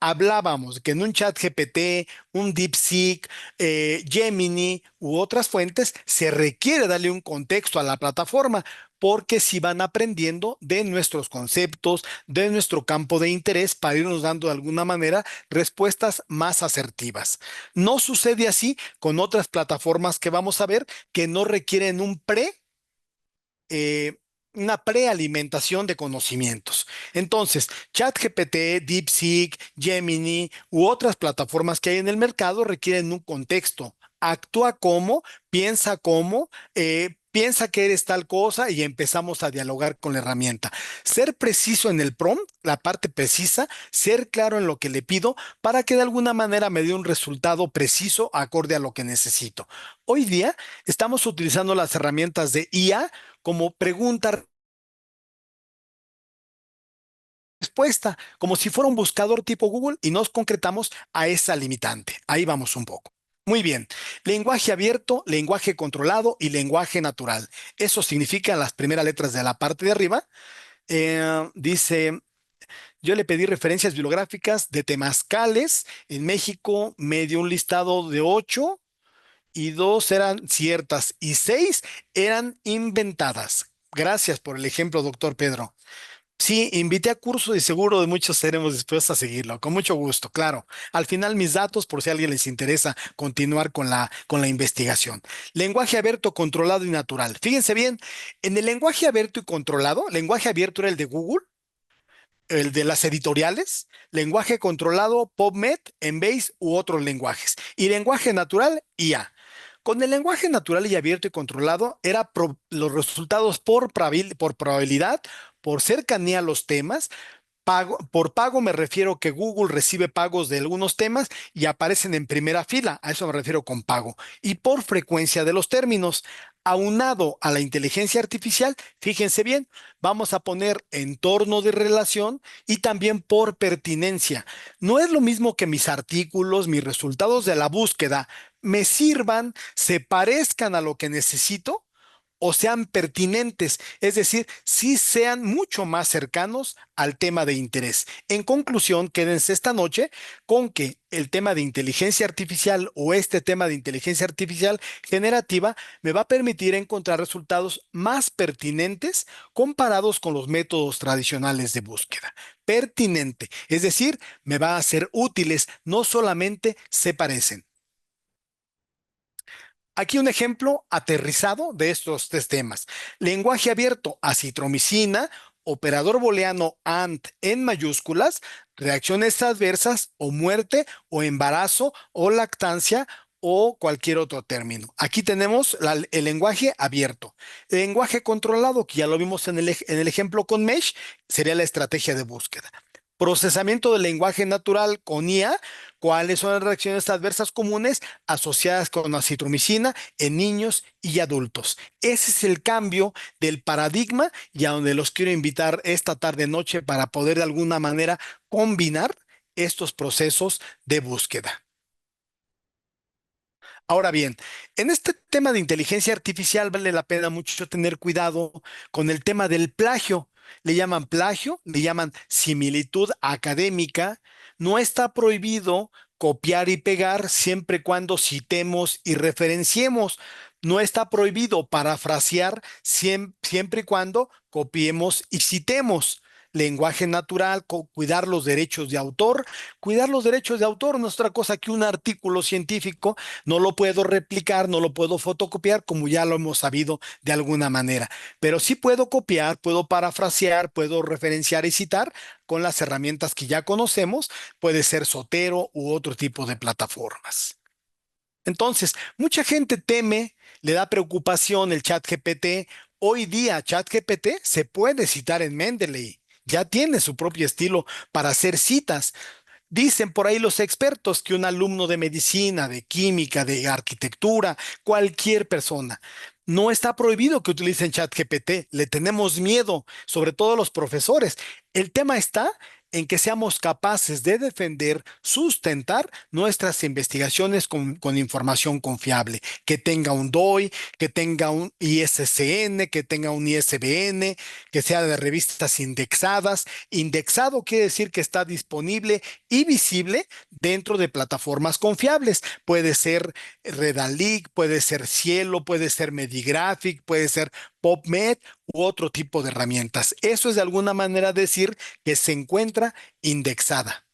Hablábamos que en un chat GPT, un DeepSeek, Gemini u otras fuentes se requiere darle un contexto a la plataforma porque si van aprendiendo de nuestros conceptos, de nuestro campo de interés para irnos dando de alguna manera respuestas más asertivas. No sucede así con otras plataformas que vamos a ver que no requieren un una prealimentación de conocimientos. Entonces, ChatGPT, DeepSeek, Gemini u otras plataformas que hay en el mercado requieren un contexto. Actúa como, piensa como, piensa que eres tal cosa y empezamos a dialogar con la herramienta. Ser preciso en el prompt, la parte precisa, ser claro en lo que le pido para que de alguna manera me dé un resultado preciso acorde a lo que necesito. Hoy día estamos utilizando las herramientas de IA como pregunta respuesta, como si fuera un buscador tipo Google y nos concretamos a esa limitante. Ahí vamos un poco. Muy bien, lenguaje abierto, lenguaje controlado y lenguaje natural. Eso significa las primeras letras de la parte de arriba. Dice, yo le pedí referencias bibliográficas de temazcales. En México me dio un listado de 8 y 2 eran ciertas y 6 eran inventadas. Gracias por el ejemplo, doctor Pedro. Sí, invité a curso y seguro de muchos seremos dispuestos a seguirlo. Con mucho gusto, claro. Al final mis datos por si a alguien les interesa continuar con la investigación. Lenguaje abierto, controlado y natural. Fíjense bien, en el lenguaje abierto y controlado, lenguaje abierto era el de Google, el de las editoriales, lenguaje controlado, PubMed, Embase u otros lenguajes. Y lenguaje natural, IA. Con el lenguaje natural y abierto y controlado, los resultados por probabilidad, por cercanía a los temas. Por pago me refiero que Google recibe pagos de algunos temas y aparecen en primera fila, a eso me refiero con pago. Y por frecuencia de los términos, aunado a la inteligencia artificial, fíjense bien, vamos a poner entorno de relación y también por pertinencia. No es lo mismo que mis artículos, mis resultados de la búsqueda me sirvan, se parezcan a lo que necesito o sean pertinentes, es decir, si sean mucho más cercanos al tema de interés. En conclusión, quédense esta noche con que el tema de inteligencia artificial o este tema de inteligencia artificial generativa me va a permitir encontrar resultados más pertinentes comparados con los métodos tradicionales de búsqueda. Pertinente, es decir, me va a ser útiles, no solamente se parecen. Aquí un ejemplo aterrizado de estos tres temas. Lenguaje abierto, acitromicina, operador booleano AND en mayúsculas, reacciones adversas o muerte o embarazo o lactancia o cualquier otro término. Aquí tenemos el lenguaje abierto. El lenguaje controlado, que ya lo vimos en el ejemplo con Mesh, sería la estrategia de búsqueda. Procesamiento del lenguaje natural con IA. ¿Cuáles son las reacciones adversas comunes asociadas con acitromicina en niños y adultos? Ese es el cambio del paradigma y a donde los quiero invitar esta tarde-noche para poder de alguna manera combinar estos procesos de búsqueda. Ahora bien, en este tema de inteligencia artificial vale la pena mucho tener cuidado con el tema del plagio. Le llaman plagio, le llaman similitud académica. No está prohibido copiar y pegar siempre y cuando citemos y referenciemos. No está prohibido parafrasear siempre y cuando copiemos y citemos. Lenguaje natural, cuidar los derechos de autor. Cuidar los derechos de autor no es otra cosa que un artículo científico. No lo puedo replicar, no lo puedo fotocopiar como ya lo hemos sabido de alguna manera. Pero sí puedo copiar, puedo parafrasear, puedo referenciar y citar con las herramientas que ya conocemos. Puede ser Zotero u otro tipo de plataformas. Entonces, mucha gente teme, le da preocupación el ChatGPT. Hoy día ChatGPT se puede citar en Mendeley. Ya tiene su propio estilo para hacer citas. Dicen por ahí los expertos que un alumno de medicina, de química, de arquitectura, cualquier persona, no está prohibido que utilicen ChatGPT. Le tenemos miedo, sobre todo los profesores. El tema está en que seamos capaces de defender, sustentar nuestras investigaciones con información confiable, que tenga un DOI, que tenga un ISSN, que tenga un ISBN, que sea de revistas indexadas. Indexado quiere decir que está disponible y visible dentro de plataformas confiables. Puede ser Redalyc, puede ser Cielo, puede ser Medigraphic, puede ser PubMed u otro tipo de herramientas. Eso es de alguna manera decir que se encuentra indexada.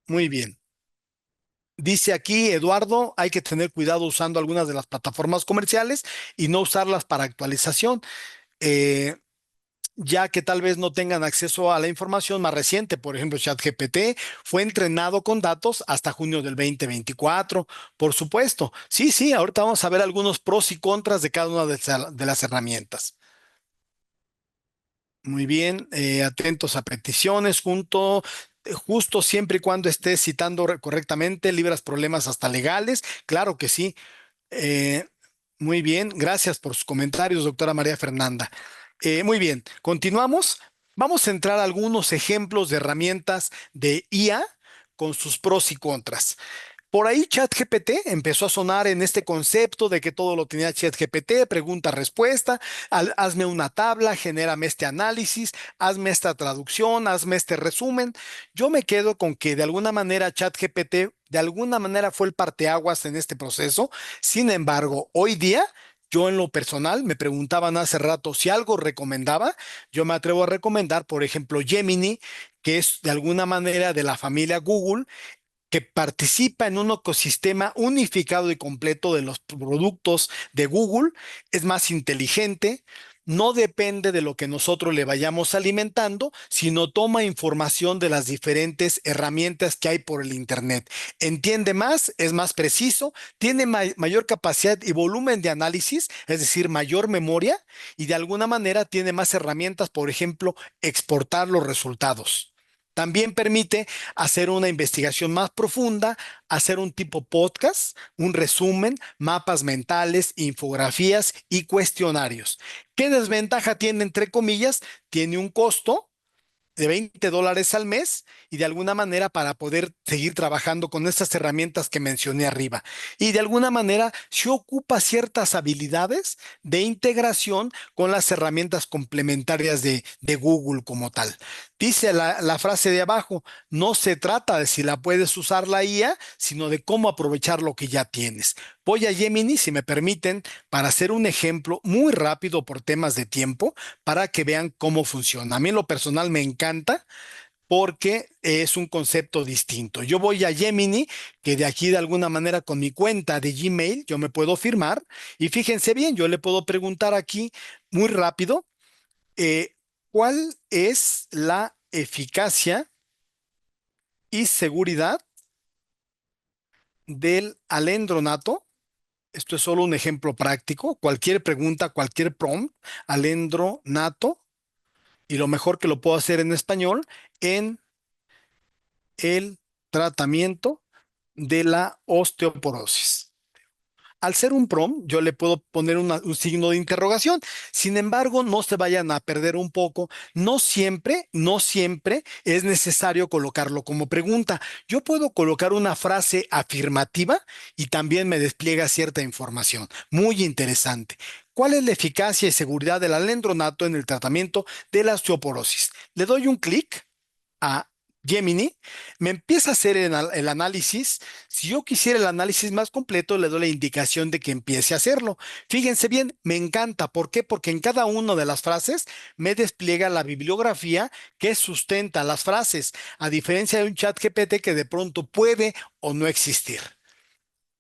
Muy bien. Dice aquí Eduardo, hay que tener cuidado usando algunas de las plataformas comerciales y no usarlas para actualización. eh, ya que tal vez no tengan acceso a la información más reciente. Por ejemplo, ChatGPT fue entrenado con datos hasta junio del 2024. Por supuesto, sí, sí, ahorita vamos a ver algunos pros y contras de cada una de las herramientas. Muy bien, atentos a peticiones, justo siempre y cuando estés citando correctamente, libras problemas hasta legales. Claro que sí. Eh, Muy bien, gracias por sus comentarios, doctora María Fernanda. Muy bien, continuamos. Vamos a entrar a algunos ejemplos de herramientas de IA con sus pros y contras. Por ahí ChatGPT empezó a sonar en este concepto de que todo lo tenía ChatGPT, pregunta-respuesta, hazme una tabla, genérame este análisis, hazme esta traducción, hazme este resumen. Yo me quedo con que de alguna manera ChatGPT de alguna manera fue el parteaguas en este proceso. Sin embargo, hoy día yo en lo personal me preguntaban hace rato si algo recomendaba. Yo me atrevo a recomendar, por ejemplo, Gemini, que es de alguna manera de la familia Google, que participa en un ecosistema unificado y completo de los productos de Google, es más inteligente, no depende de lo que nosotros le vayamos alimentando, sino toma información de las diferentes herramientas que hay por el Internet. Entiende más, es más preciso, tiene mayor capacidad y volumen de análisis, es decir, mayor memoria, y de alguna manera tiene más herramientas, por ejemplo, exportar los resultados. También permite hacer una investigación más profunda, hacer un tipo podcast, un resumen, mapas mentales, infografías y cuestionarios. ¿Qué desventaja tiene, entre comillas? Tiene un costo de $20 al mes y de alguna manera para poder seguir trabajando con estas herramientas que mencioné arriba. Y de alguna manera se ocupa ciertas habilidades de integración con las herramientas complementarias de Google como tal. Dice la frase de abajo, no se trata de si la puedes usar la IA, sino de cómo aprovechar lo que ya tienes. Voy a Gemini, si me permiten, para hacer un ejemplo muy rápido por temas de tiempo, para que vean cómo funciona. A mí en lo personal me encanta porque es un concepto distinto. Yo voy a Gemini, que de aquí de alguna manera con mi cuenta de Gmail yo me puedo firmar y fíjense bien, yo le puedo preguntar aquí muy rápido, eh, ¿cuál es la eficacia y seguridad del alendronato? Esto es solo un ejemplo práctico. Cualquier pregunta, cualquier prompt, alendronato, y lo mejor que lo puedo hacer en español, en el tratamiento de la osteoporosis. Al ser un prompt, yo le puedo poner un signo de interrogación. Sin embargo, no se vayan a perder un poco. No siempre es necesario colocarlo como pregunta. Yo puedo colocar una frase afirmativa y también me despliega cierta información. Muy interesante. ¿Cuál es la eficacia y seguridad del alendronato en el tratamiento de la osteoporosis? Le doy un clic a Gemini, me empieza a hacer el análisis. Si yo quisiera el análisis más completo, le doy la indicación de que empiece a hacerlo. Fíjense bien, me encanta. ¿Por qué? Porque en cada una de las frases me despliega la bibliografía que sustenta las frases, a diferencia de un chat GPT que de pronto puede o no existir.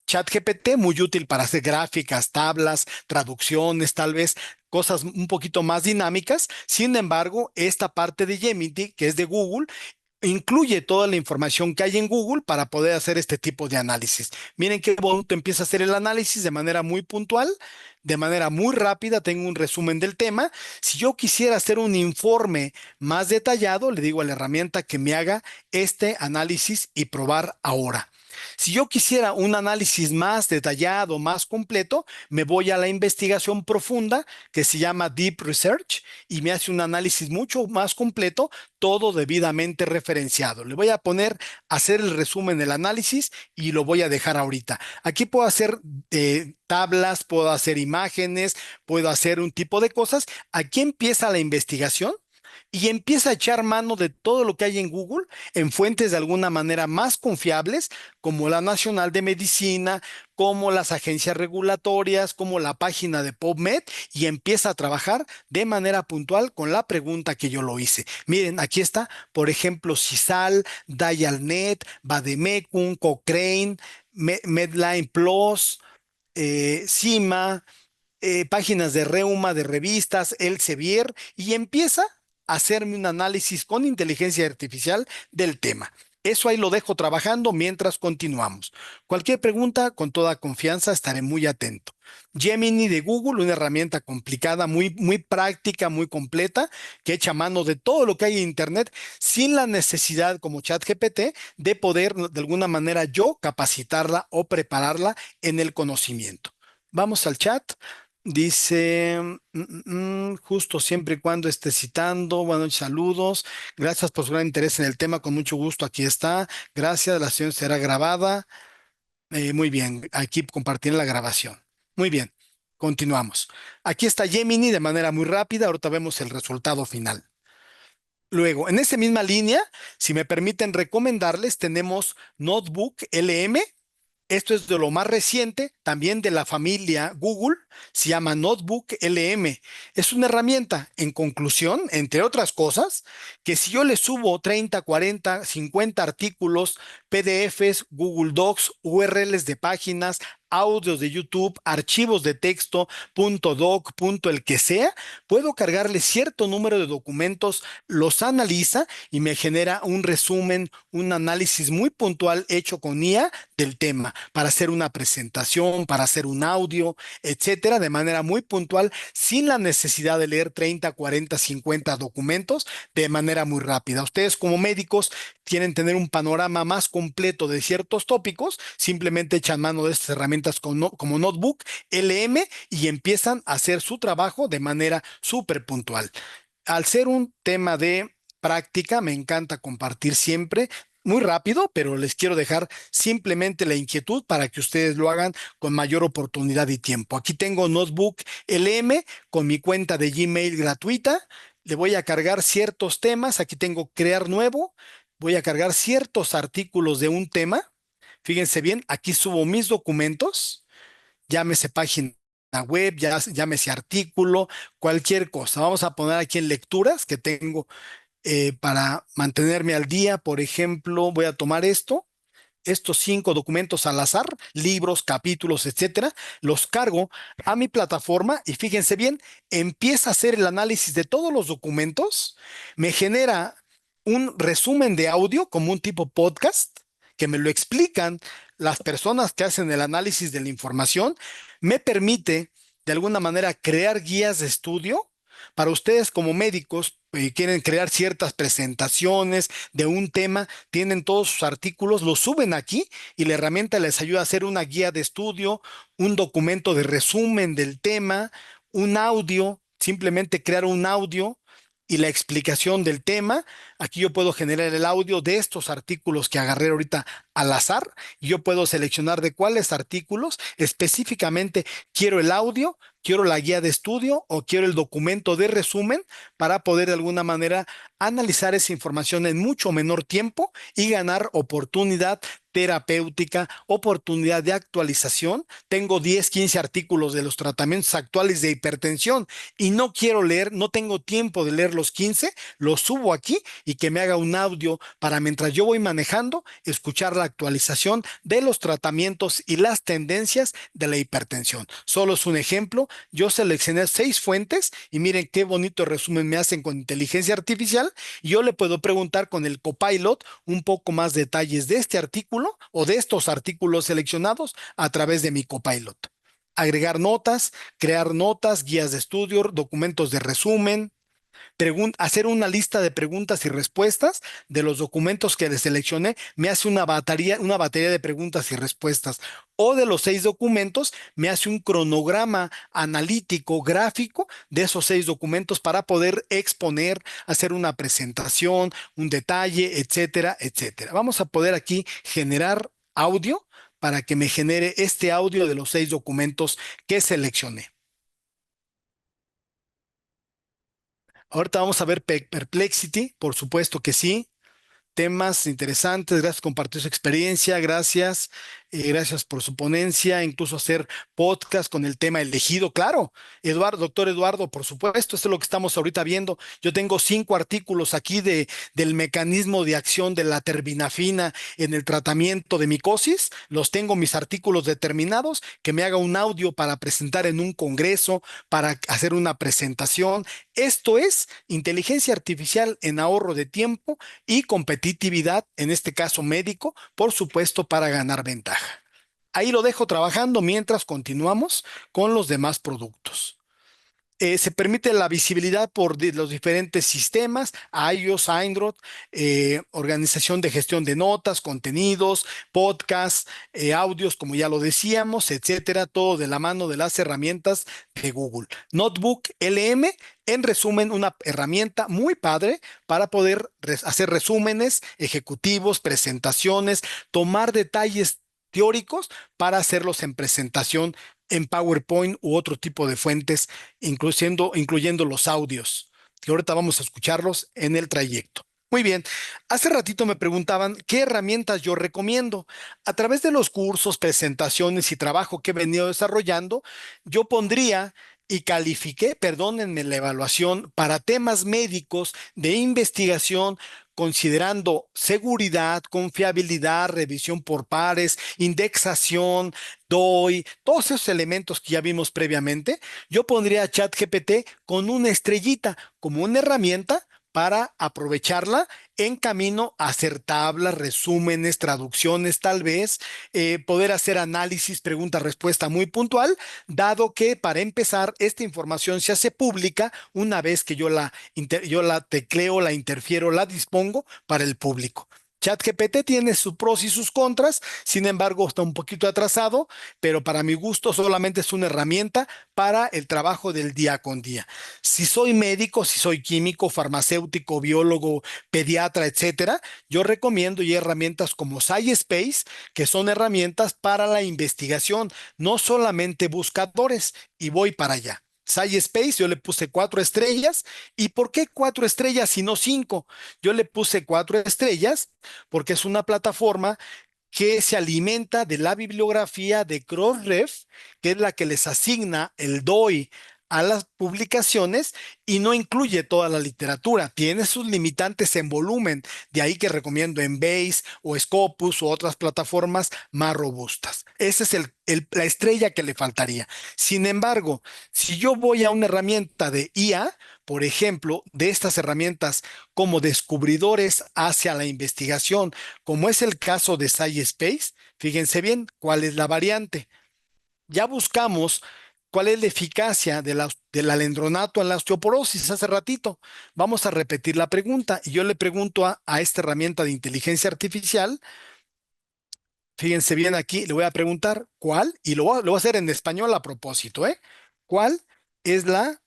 ChatGPT muy útil para hacer gráficas, tablas, traducciones, tal vez cosas un poquito más dinámicas. Sin embargo, esta parte de Gemini, que es de Google, incluye toda la información que hay en Google para poder hacer este tipo de análisis. Miren qué bonito empieza a hacer el análisis de manera muy puntual, de manera muy rápida. Tengo un resumen del tema. Si yo quisiera hacer un informe más detallado, le digo a la herramienta que me haga este análisis y probar ahora. Si yo quisiera un análisis más detallado, más completo, me voy a la investigación profunda que se llama Deep Research y me hace un análisis mucho más completo, todo debidamente referenciado. Le voy a poner hacer el resumen del análisis y lo voy a dejar ahorita. Aquí puedo hacer tablas, puedo hacer imágenes, puedo hacer un tipo de cosas. Aquí empieza la investigación y empieza a echar mano de todo lo que hay en Google en fuentes de alguna manera más confiables, como la Nacional de Medicina, como las agencias regulatorias, como la página de PubMed, y empieza a trabajar de manera puntual con la pregunta que yo lo hice. Miren, aquí está, por ejemplo, CISAL, Dialnet, Bademecum, Cochrane, Medline Plus, CIMA, páginas de Reuma, de revistas, Elsevier, y empieza a hacerme un análisis con inteligencia artificial del tema. Eso ahí lo dejo trabajando mientras continuamos. Cualquier pregunta, con toda confianza, estaré muy atento. Gemini de Google, una herramienta complicada, muy práctica, muy completa, que echa mano de todo lo que hay en Internet sin la necesidad, como ChatGPT, de poder de alguna manera yo capacitarla o prepararla en el conocimiento. Vamos al chat. Dice, justo siempre y cuando esté citando, buenos saludos, gracias por su gran interés en el tema, con mucho gusto, aquí está, gracias, la sesión será grabada. Muy bien, aquí compartiré la grabación. Muy bien, continuamos. Aquí está Gemini de manera muy rápida, ahorita vemos el resultado final. Luego, en esa misma línea, si me permiten recomendarles, tenemos Notebook LM. Esto es de lo más reciente, también de la familia Google, se llama Notebook LM. Es una herramienta, en conclusión, entre otras cosas, que si yo le subo 30, 40, 50 artículos, PDFs, Google Docs, URLs de páginas, audios de YouTube, archivos de texto, .doc, el que sea, puedo cargarle cierto número de documentos, los analiza y me genera un resumen, un análisis muy puntual hecho con IA del tema para hacer una presentación, para hacer un audio, etcétera, de manera muy puntual, sin la necesidad de leer 30, 40, 50 documentos de manera muy rápida. Ustedes como médicos quieren tener un panorama más completo de ciertos tópicos, simplemente echan mano de estas herramientas como Notebook LM y empiezan a hacer su trabajo de manera súper puntual. Al ser un tema de práctica, me encanta compartir siempre muy rápido, pero les quiero dejar simplemente la inquietud para que ustedes lo hagan con mayor oportunidad y tiempo. Aquí tengo Notebook LM con mi cuenta de Gmail gratuita. Le voy a cargar ciertos temas. Aquí tengo crear nuevo. Voy a cargar ciertos artículos de un tema. Fíjense bien, aquí subo mis documentos, llámese página web, llámese artículo, cualquier cosa. Vamos a poner aquí en lecturas que tengo para mantenerme al día. Por ejemplo, voy a tomar estos 5 documentos al azar, libros, capítulos, etcétera, los cargo a mi plataforma y fíjense bien, empieza a hacer el análisis de todos los documentos, me genera un resumen de audio como un tipo podcast que me lo explican las personas que hacen el análisis de la información, me permite de alguna manera crear guías de estudio para ustedes como médicos. Quieren crear ciertas presentaciones de un tema, tienen todos sus artículos, los suben aquí y la herramienta les ayuda a hacer una guía de estudio, un documento de resumen del tema, un audio, simplemente crear un audio y la explicación del tema. Aquí yo puedo generar el audio de estos artículos que agarré ahorita al azar y yo puedo seleccionar de cuáles artículos específicamente quiero el audio, quiero la guía de estudio o quiero el documento de resumen para poder de alguna manera analizar esa información en mucho menor tiempo y ganar oportunidad terapéutica, oportunidad de actualización. Tengo 10, 15 artículos de los tratamientos actuales de hipertensión y no quiero leer, no tengo tiempo de leer los 15, los subo aquí y que me haga un audio para mientras yo voy manejando, escuchar la actualización de los tratamientos y las tendencias de la hipertensión. Solo es un ejemplo. Yo seleccioné 6 fuentes y miren qué bonito resumen me hacen con inteligencia artificial. Y yo le puedo preguntar con el Copilot un poco más detalles de este artículo o de estos artículos seleccionados a través de mi Copilot. Agregar notas, crear notas, guías de estudio, documentos de resumen, hacer una lista de preguntas y respuestas de los documentos que le seleccioné, me hace una batería de preguntas y respuestas. O de los 6 documentos, me hace un cronograma analítico, gráfico de esos 6 documentos para poder exponer, hacer una presentación, un detalle, etcétera, etcétera. Vamos a poder aquí generar audio para que me genere este audio de los 6 documentos que seleccioné. Ahorita vamos a ver Perplexity, por supuesto que sí. Temas interesantes, gracias por compartir su experiencia, gracias. gracias por su ponencia, incluso hacer podcast con el tema elegido, claro. Eduardo, doctor Eduardo, por supuesto, esto es lo que estamos ahorita viendo. Yo tengo 5 artículos aquí del mecanismo de acción de la terbinafina en el tratamiento de micosis. Los tengo mis artículos determinados, que me haga un audio para presentar en un congreso, para hacer una presentación. Esto es inteligencia artificial en ahorro de tiempo y competitividad, en este caso médico, por supuesto, para ganar ventaja. Ahí lo dejo trabajando mientras continuamos con los demás productos. Se permite la visibilidad por los diferentes sistemas, iOS, Android, organización de gestión de notas, contenidos, podcasts, audios, como ya lo decíamos, etcétera, todo de la mano de las herramientas de Google. Notebook LM, en resumen, una herramienta muy padre para poder hacer resúmenes ejecutivos, presentaciones, tomar detalles teóricos para hacerlos en presentación en PowerPoint u otro tipo de fuentes, incluyendo los audios, que ahorita vamos a escucharlos en el trayecto. Muy bien, hace ratito me preguntaban qué herramientas yo recomiendo. A través de los cursos, presentaciones y trabajo que he venido desarrollando, yo pondría y califiqué, perdónenme la evaluación, para temas médicos de investigación, considerando seguridad, confiabilidad, revisión por pares, indexación, DOI, todos esos elementos que ya vimos previamente. Yo pondría a ChatGPT con una estrellita como una herramienta para aprovecharla en camino a hacer tablas, resúmenes, traducciones, tal vez, poder hacer análisis, pregunta-respuesta muy puntual, dado que para empezar, esta información se hace pública una vez que yo la tecleo, la interfiero, la dispongo para el público. ChatGPT tiene sus pros y sus contras, sin embargo está un poquito atrasado, pero para mi gusto solamente es una herramienta para el trabajo del día con día. Si soy médico, si soy químico, farmacéutico, biólogo, pediatra, etcétera, yo recomiendo ya herramientas como SciSpace, que son herramientas para la investigación, no solamente buscadores, y voy para allá. SciSpace, yo le puse 4 estrellas. ¿Y por qué 4 estrellas y no 5? Yo le puse 4 estrellas porque es una plataforma que se alimenta de la bibliografía de Crossref, que es la que les asigna el DOI a las publicaciones y no incluye toda la literatura. Tiene sus limitantes en volumen, de ahí que recomiendo Embase o Scopus u otras plataformas más robustas. Esa es la estrella que le faltaría. Sin embargo, si yo voy a una herramienta de IA, por ejemplo, de estas herramientas como descubridores hacia la investigación, como es el caso de SciSpace, fíjense bien cuál es la variante. Ya buscamos cuál es la eficacia del alendronato en la osteoporosis hace ratito. Vamos a repetir la pregunta y yo le pregunto a esta herramienta de inteligencia artificial, fíjense bien aquí, le voy a preguntar cuál, y lo voy a hacer en español a propósito, ¿eh? ¿Cuál es la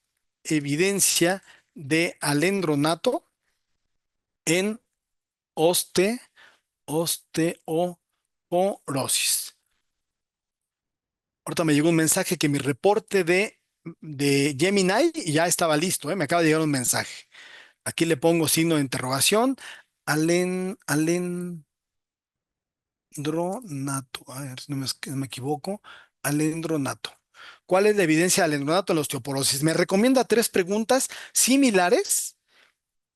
evidencia de alendronato en osteoporosis? Ahorita me llegó un mensaje que mi reporte de Gemini ya estaba listo, ¿eh? Me acaba de llegar un mensaje. Aquí le pongo signo de interrogación. Alendronato. A ver si no me equivoco. Alendronato. ¿Cuál es la evidencia de alendronato en la osteoporosis? Me recomienda 3 preguntas similares.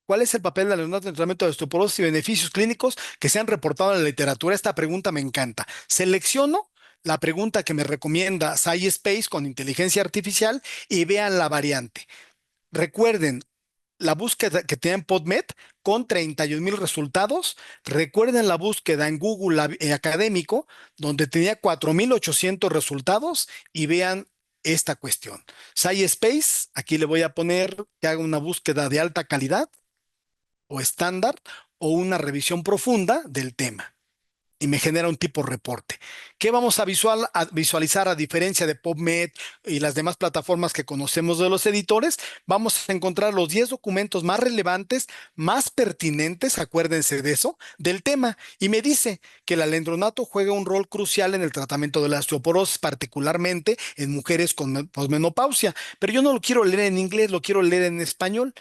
¿Cuál es el papel del alendronato en el tratamiento de osteoporosis y beneficios clínicos que se han reportado en la literatura? Esta pregunta me encanta. Selecciono la pregunta que me recomienda SciSpace con inteligencia artificial y vean la variante. Recuerden la búsqueda que tenía en PubMed con 31,000 resultados. Recuerden la búsqueda en Google Académico, donde tenía 4,800 resultados, y vean esta cuestión. SciSpace, aquí le voy a poner que haga una búsqueda de alta calidad o estándar o una revisión profunda del tema. Y me genera un tipo reporte. ¿Qué vamos a visualizar a diferencia de PubMed y las demás plataformas que conocemos de los editores? Vamos a encontrar los 10 documentos más relevantes, más pertinentes, acuérdense de eso, del tema. Y me dice que el alendronato juega un rol crucial en el tratamiento de la osteoporosis, particularmente en mujeres con posmenopausia. Pero yo no lo quiero leer en inglés, lo quiero leer en español.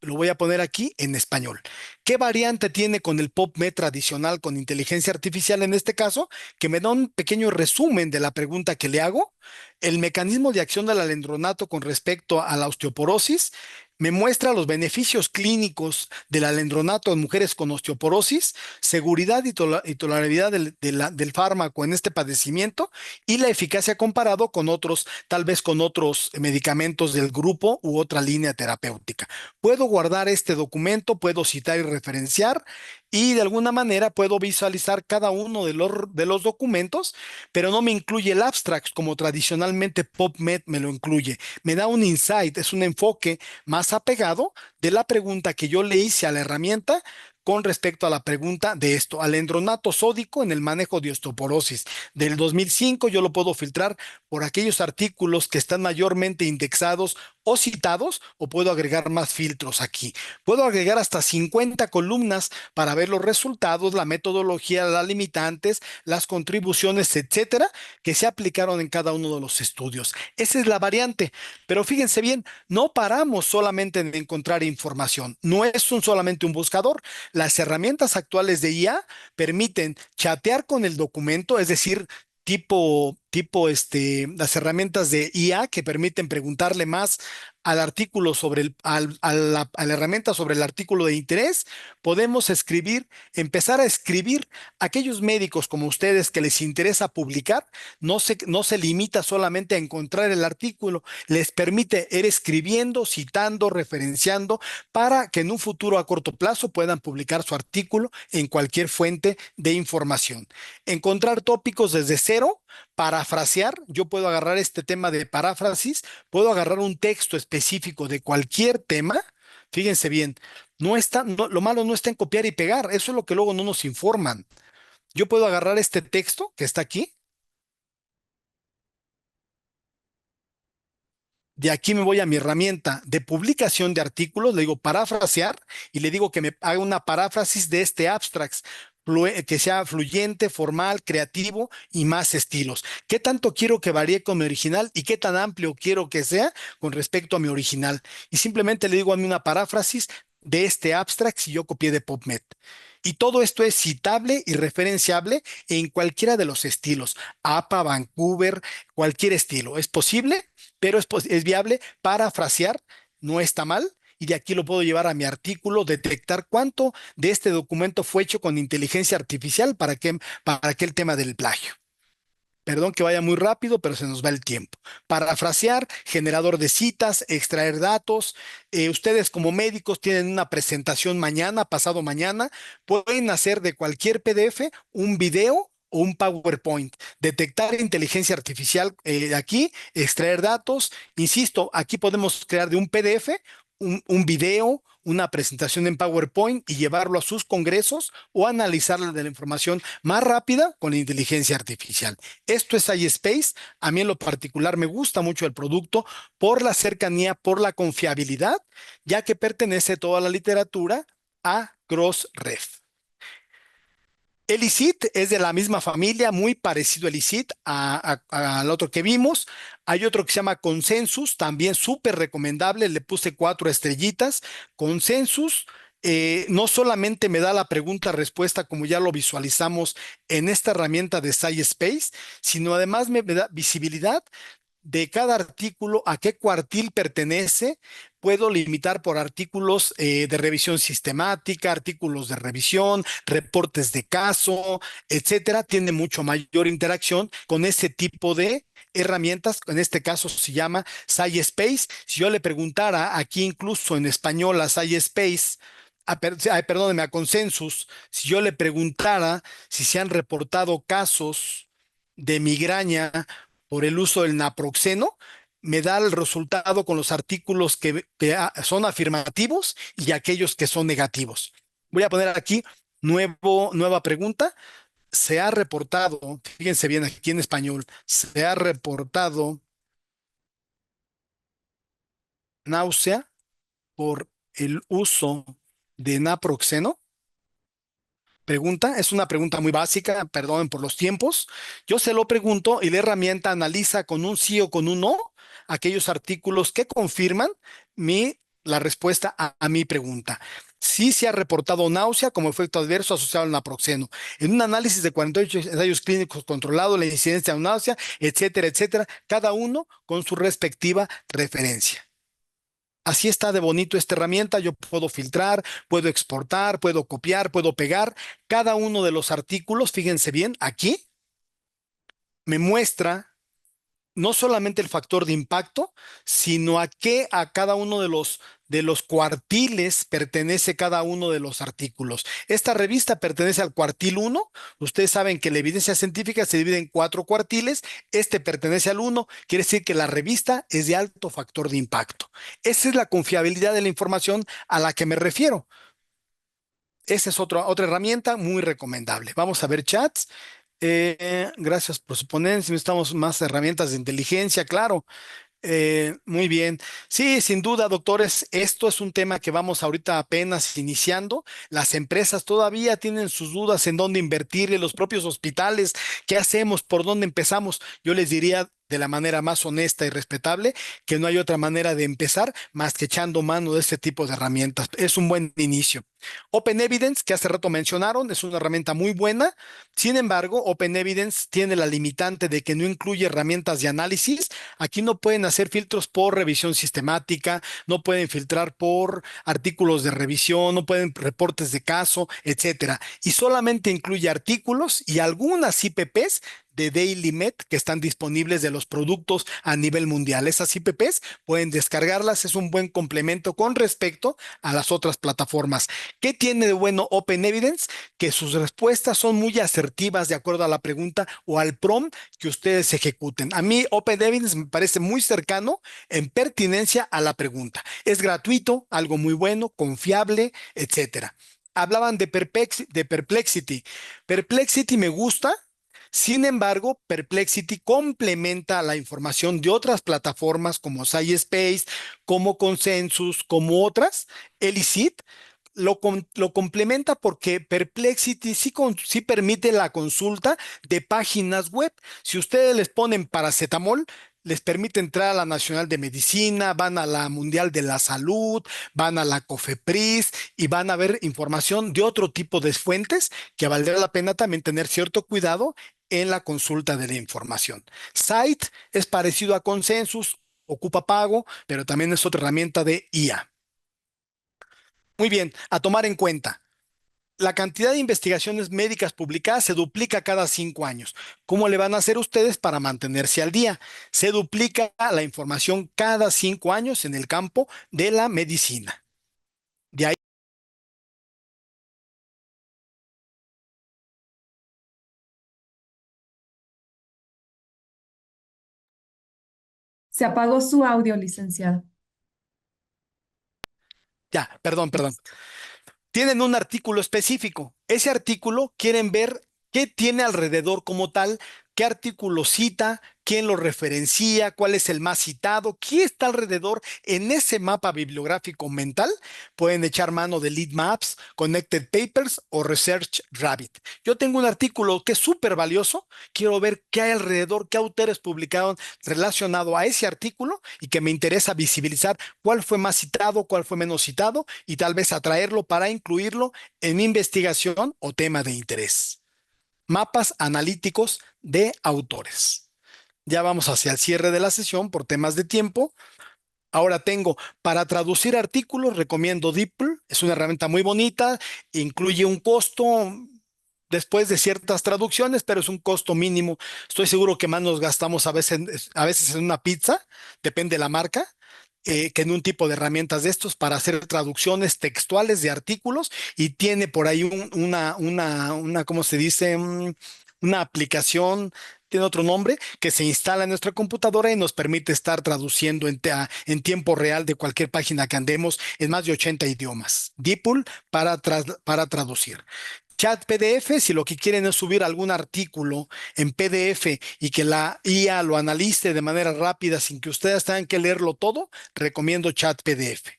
Lo voy a poner aquí en español. ¿Qué variante tiene con el PubMed tradicional con inteligencia artificial en este caso? Que me da un pequeño resumen de la pregunta que le hago. El mecanismo de acción del alendronato con respecto a la osteoporosis me muestra los beneficios clínicos del alendronato en mujeres con osteoporosis, seguridad y tolerabilidad del fármaco en este padecimiento y la eficacia comparado con otros, tal vez con otros medicamentos del grupo u otra línea terapéutica. Puedo guardar este documento, puedo citar y referenciar y de alguna manera puedo visualizar cada uno de los documentos, pero no me incluye el abstract como tradicionalmente PubMed me lo incluye. Me da un insight, es un enfoque más apegado de la pregunta que yo le hice a la herramienta con respecto a la pregunta de esto, alendronato sódico en el manejo de osteoporosis. Del 2005 yo lo puedo filtrar por aquellos artículos que están mayormente indexados o citados, o puedo agregar más filtros aquí. Puedo agregar hasta 50 columnas para ver los resultados, la metodología, las limitantes, las contribuciones, etcétera, que se aplicaron en cada uno de los estudios. Esa es la variante. Pero fíjense bien, no paramos solamente en encontrar información. No es solamente un buscador. Las herramientas actuales de IA permiten chatear con el documento, es decir, las herramientas de IA que permiten preguntarle más al artículo a la herramienta sobre el artículo de interés, podemos empezar a escribir. Aquellos médicos como ustedes que les interesa publicar, no se limita solamente a encontrar el artículo, les permite ir escribiendo, citando, referenciando, para que en un futuro a corto plazo puedan publicar su artículo en cualquier fuente de información. Encontrar tópicos desde cero. Parafrasear, yo puedo agarrar este tema de paráfrasis, puedo agarrar un texto específico de cualquier tema. Fíjense bien, lo malo no está en copiar y pegar, eso es lo que luego no nos informan. Yo puedo agarrar este texto que está aquí, de aquí me voy a mi herramienta de publicación de artículos, le digo parafrasear y le digo que me haga una paráfrasis de este abstract, que sea fluyente, formal, creativo y más estilos. ¿Qué tanto quiero que varíe con mi original y qué tan amplio quiero que sea con respecto a mi original? Y simplemente le digo a mí una paráfrasis de este abstract si yo copié de PubMed. Y todo esto es citable y referenciable en cualquiera de los estilos, APA, Vancouver, cualquier estilo. Es posible, pero es viable parafrasear, no está mal. Y de aquí lo puedo llevar a mi artículo, detectar cuánto de este documento fue hecho con inteligencia artificial para aquel tema del plagio. Perdón que vaya muy rápido, pero se nos va el tiempo. Parafrasear, generador de citas, extraer datos. Ustedes como médicos tienen una presentación mañana, pasado mañana. Pueden hacer de cualquier PDF un video o un PowerPoint. Detectar inteligencia artificial aquí, extraer datos. Insisto, aquí podemos crear de un PDF un video, una presentación en PowerPoint y llevarlo a sus congresos o analizar de la información más rápida con la inteligencia artificial. Esto es iSpace. A mí en lo particular me gusta mucho el producto por la cercanía, por la confiabilidad, ya que pertenece toda la literatura a Crossref. Elicit es de la misma familia, muy parecido a Elicit, al otro que vimos. Hay otro que se llama Consensus, también súper recomendable, le puse 4 estrellitas. Consensus no solamente me da la pregunta-respuesta como ya lo visualizamos en esta herramienta de SciSpace, sino además me da visibilidad de cada artículo, a qué cuartil pertenece. Puedo limitar por artículos de revisión sistemática, artículos de revisión, reportes de caso, etcétera. Tiene mucho mayor interacción con este tipo de herramientas. En este caso se llama SciSpace. Si yo le preguntara aquí incluso en español a SciSpace, perdóneme, a Consensus, si yo le preguntara si se han reportado casos de migraña por el uso del naproxeno, me da el resultado con los artículos que son afirmativos y aquellos que son negativos. Voy a poner aquí nueva pregunta. Se ha reportado, fíjense bien aquí en español, se ha reportado náusea por el uso de naproxeno. Pregunta, es una pregunta muy básica, perdonen por los tiempos. Yo se lo pregunto y la herramienta analiza con un sí o con un no aquellos artículos que confirman mi la respuesta a mi pregunta. Sí se ha reportado náusea como efecto adverso asociado al naproxeno. En un análisis de 48 ensayos clínicos controlados, la incidencia de náusea, etcétera, etcétera, cada uno con su respectiva referencia. Así está de bonito esta herramienta. Yo puedo filtrar, puedo exportar, puedo copiar, puedo pegar. Cada uno de los artículos, fíjense bien, aquí me muestra no solamente el factor de impacto, sino a qué a cada uno de los cuartiles pertenece cada uno de los artículos. Esta revista pertenece al cuartil 1. Ustedes saben que la evidencia científica se divide en 4 cuartiles. Este pertenece al 1. Quiere decir que la revista es de alto factor de impacto. Esa es la confiabilidad de la información a la que me refiero. Esa es otra herramienta muy recomendable. Vamos a ver chats. Gracias por su ponencia. Necesitamos más herramientas de inteligencia, claro. Muy bien. Sí, sin duda, doctores, esto es un tema que vamos ahorita apenas iniciando. Las empresas todavía tienen sus dudas en dónde invertir, en los propios hospitales. ¿Qué hacemos? ¿Por dónde empezamos? Yo les diría de la manera más honesta y respetable que no hay otra manera de empezar más que echando mano de este tipo de herramientas. Es un buen inicio. Open Evidence, que hace rato mencionaron, es una herramienta muy buena. Sin embargo, Open Evidence tiene la limitante de que no incluye herramientas de análisis. Aquí no pueden hacer filtros por revisión sistemática, no pueden filtrar por artículos de revisión, no pueden reportes de caso, etcétera. Y solamente incluye artículos y algunas IPPs de DailyMed que están disponibles de los productos a nivel mundial. Esas IPPs pueden descargarlas, es un buen complemento con respecto a las otras plataformas. ¿Qué tiene de bueno Open Evidence? Que sus respuestas son muy asertivas de acuerdo a la pregunta o al prompt que ustedes ejecuten. A mí Open Evidence me parece muy cercano en pertinencia a la pregunta. Es gratuito, algo muy bueno, confiable, etcétera. Hablaban de Perplexity. Perplexity me gusta. Sin embargo, Perplexity complementa la información de otras plataformas como SciSpace, como Consensus, como otras. Elicit lo complementa porque Perplexity sí permite la consulta de páginas web. Si ustedes les ponen paracetamol, les permite entrar a la Nacional de Medicina, van a la Mundial de la Salud, van a la COFEPRIS y van a ver información de otro tipo de fuentes que valdrá la pena también tener cierto cuidado en la consulta de la información. Site es parecido a Consensus, ocupa pago, pero también es otra herramienta de IA. Muy bien, a tomar en cuenta. La cantidad de investigaciones médicas publicadas se duplica cada 5 años. ¿Cómo le van a hacer ustedes para mantenerse al día? Se duplica la información cada 5 años en el campo de la medicina. De ahí Se apagó su audio, licenciado. ya, perdón. Tienen un artículo específico. Ese artículo quieren ver qué tiene alrededor como tal, qué artículo cita, quién lo referencia, cuál es el más citado, qué está alrededor en ese mapa bibliográfico mental. Pueden echar mano de Lead Maps, Connected Papers o Research Rabbit. Yo tengo un artículo que es súper valioso. Quiero ver qué hay alrededor, qué autores publicaron relacionado a ese artículo y que me interesa visibilizar cuál fue más citado, cuál fue menos citado y tal vez atraerlo para incluirlo en mi investigación o tema de interés. Mapas analíticos de autores. Ya vamos hacia el cierre de la sesión por temas de tiempo. Ahora tengo para traducir artículos, recomiendo DeepL. Es una herramienta muy bonita, incluye un costo después de ciertas traducciones, pero es un costo mínimo. Estoy seguro que más nos gastamos a veces en una pizza, depende de la marca, que en un tipo de herramientas de estos para hacer traducciones textuales de artículos y tiene por ahí ¿cómo se dice? Una aplicación, tiene otro nombre, que se instala en nuestra computadora y nos permite estar traduciendo en tiempo real de cualquier página que andemos en más de 80 idiomas. DeepL para traducir. Chat PDF, si lo que quieren es subir algún artículo en PDF y que la IA lo analice de manera rápida sin que ustedes tengan que leerlo todo, recomiendo Chat PDF.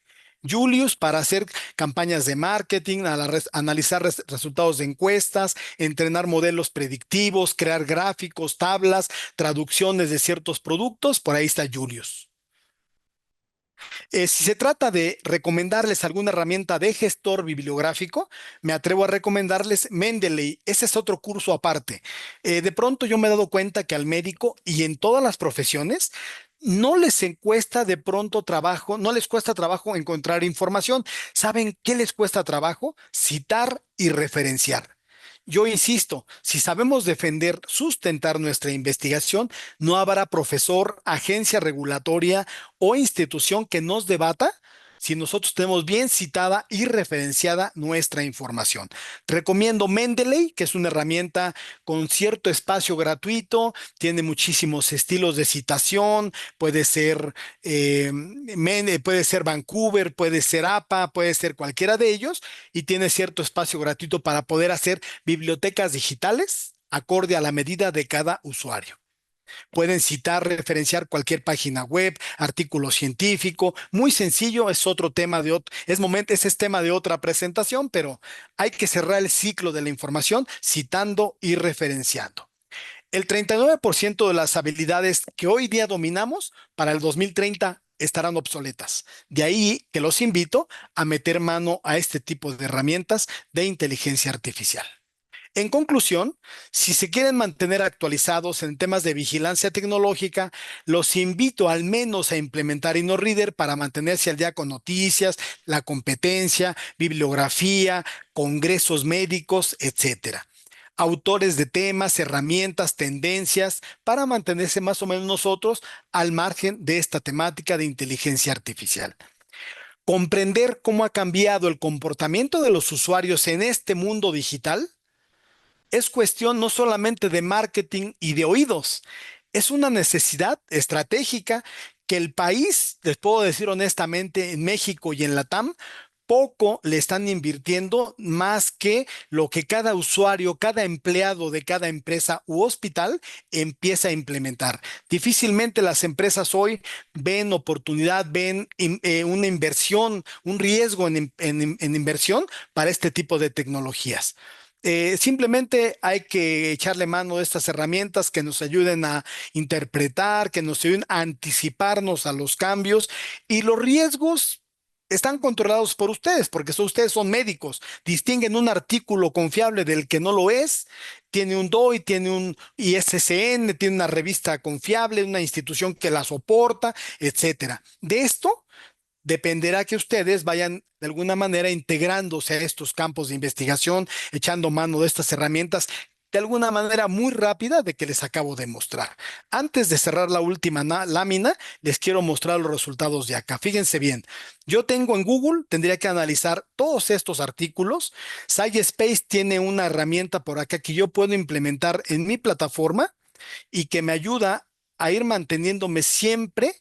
Julius para hacer campañas de marketing, analizar resultados de encuestas, entrenar modelos predictivos, crear gráficos, tablas, traducciones de ciertos productos. Por ahí está Julius. Si se trata de recomendarles alguna herramienta de gestor bibliográfico, me atrevo a recomendarles Mendeley. Ese es otro curso aparte. De pronto yo me he dado cuenta que al médico y en todas las profesiones no les cuesta de pronto trabajo, no les cuesta trabajo encontrar información. ¿Saben qué les cuesta trabajo? Citar y referenciar. Yo insisto, si sabemos defender, sustentar nuestra investigación, no habrá profesor, agencia regulatoria o institución que nos debata si nosotros tenemos bien citada y referenciada nuestra información. Recomiendo Mendeley, que es una herramienta con cierto espacio gratuito, tiene muchísimos estilos de citación, puede ser Vancouver, puede ser APA, puede ser cualquiera de ellos, y tiene cierto espacio gratuito para poder hacer bibliotecas digitales acorde a la medida de cada usuario. Pueden citar, referenciar cualquier página web, artículo científico, muy sencillo, es otro tema ese es tema de otra presentación, pero hay que cerrar el ciclo de la información citando y referenciando. El 39% de las habilidades que hoy día dominamos para el 2030 estarán obsoletas. De ahí que los invito a meter mano a este tipo de herramientas de inteligencia artificial. En conclusión, si se quieren mantener actualizados en temas de vigilancia tecnológica, los invito al menos a implementar InnoReader para mantenerse al día con noticias, la competencia, bibliografía, congresos médicos, etcétera. Autores de temas, herramientas, tendencias, para mantenerse más o menos nosotros al margen de esta temática de inteligencia artificial. Comprender cómo ha cambiado el comportamiento de los usuarios en este mundo digital es cuestión no solamente de marketing y de oídos, es una necesidad estratégica que el país, les puedo decir honestamente, en México y en Latam, poco le están invirtiendo más que lo que cada usuario, cada empleado de cada empresa u hospital empieza a implementar. Difícilmente las empresas hoy ven oportunidad, ven una inversión, un riesgo en inversión para este tipo de tecnologías. Simplemente hay que echarle mano a estas herramientas que nos ayuden a interpretar, que nos ayuden a anticiparnos a los cambios, y los riesgos están controlados por ustedes, porque ustedes son médicos, distinguen un artículo confiable del que no lo es, tiene un DOI, tiene un ISSN, tiene una revista confiable, una institución que la soporta, etcétera. De esto dependerá que ustedes vayan de alguna manera integrándose a estos campos de investigación, echando mano de estas herramientas de alguna manera muy rápida de que les acabo de mostrar. Antes de cerrar la última lámina, les quiero mostrar los resultados de acá. Fíjense bien, yo tengo en Google, tendría que analizar todos estos artículos. SciSpace tiene una herramienta por acá que yo puedo implementar en mi plataforma y que me ayuda a ir manteniéndome siempre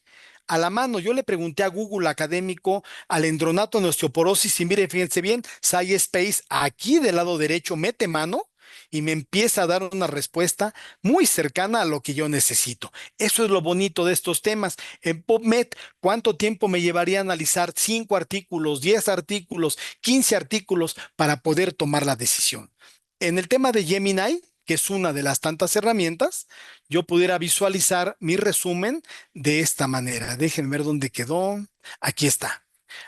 a la mano. Yo le pregunté a Google académico, alendronato en osteoporosis, y mire, fíjense bien, SciSpace aquí del lado derecho mete mano y me empieza a dar una respuesta muy cercana a lo que yo necesito. Eso es lo bonito de estos temas. En PubMed, ¿cuánto tiempo me llevaría a analizar 5 artículos, 10 artículos, 15 artículos para poder tomar la decisión? En el tema de Gemini, que es una de las tantas herramientas, yo pudiera visualizar mi resumen de esta manera. Déjenme ver dónde quedó. Aquí está.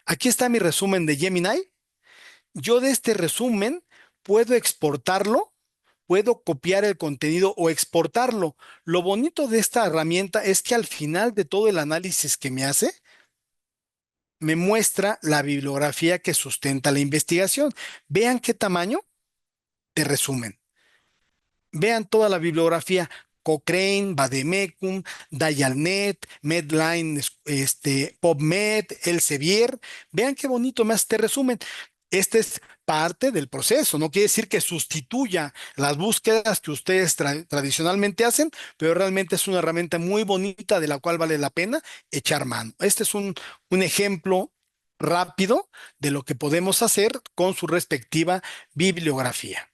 Aquí está mi resumen de Gemini. Yo de este resumen puedo exportarlo, puedo copiar el contenido o exportarlo. Lo bonito de esta herramienta es que al final de todo el análisis que me hace, me muestra la bibliografía que sustenta la investigación. Vean qué tamaño de resumen. Vean toda la bibliografía: Cochrane, Vademecum, Dialnet, Medline, PubMed, Elsevier. Vean qué bonito me hace este resumen. Este es parte del proceso, no quiere decir que sustituya las búsquedas que ustedes tradicionalmente hacen, pero realmente es una herramienta muy bonita de la cual vale la pena echar mano. Este es un ejemplo rápido de lo que podemos hacer con su respectiva bibliografía.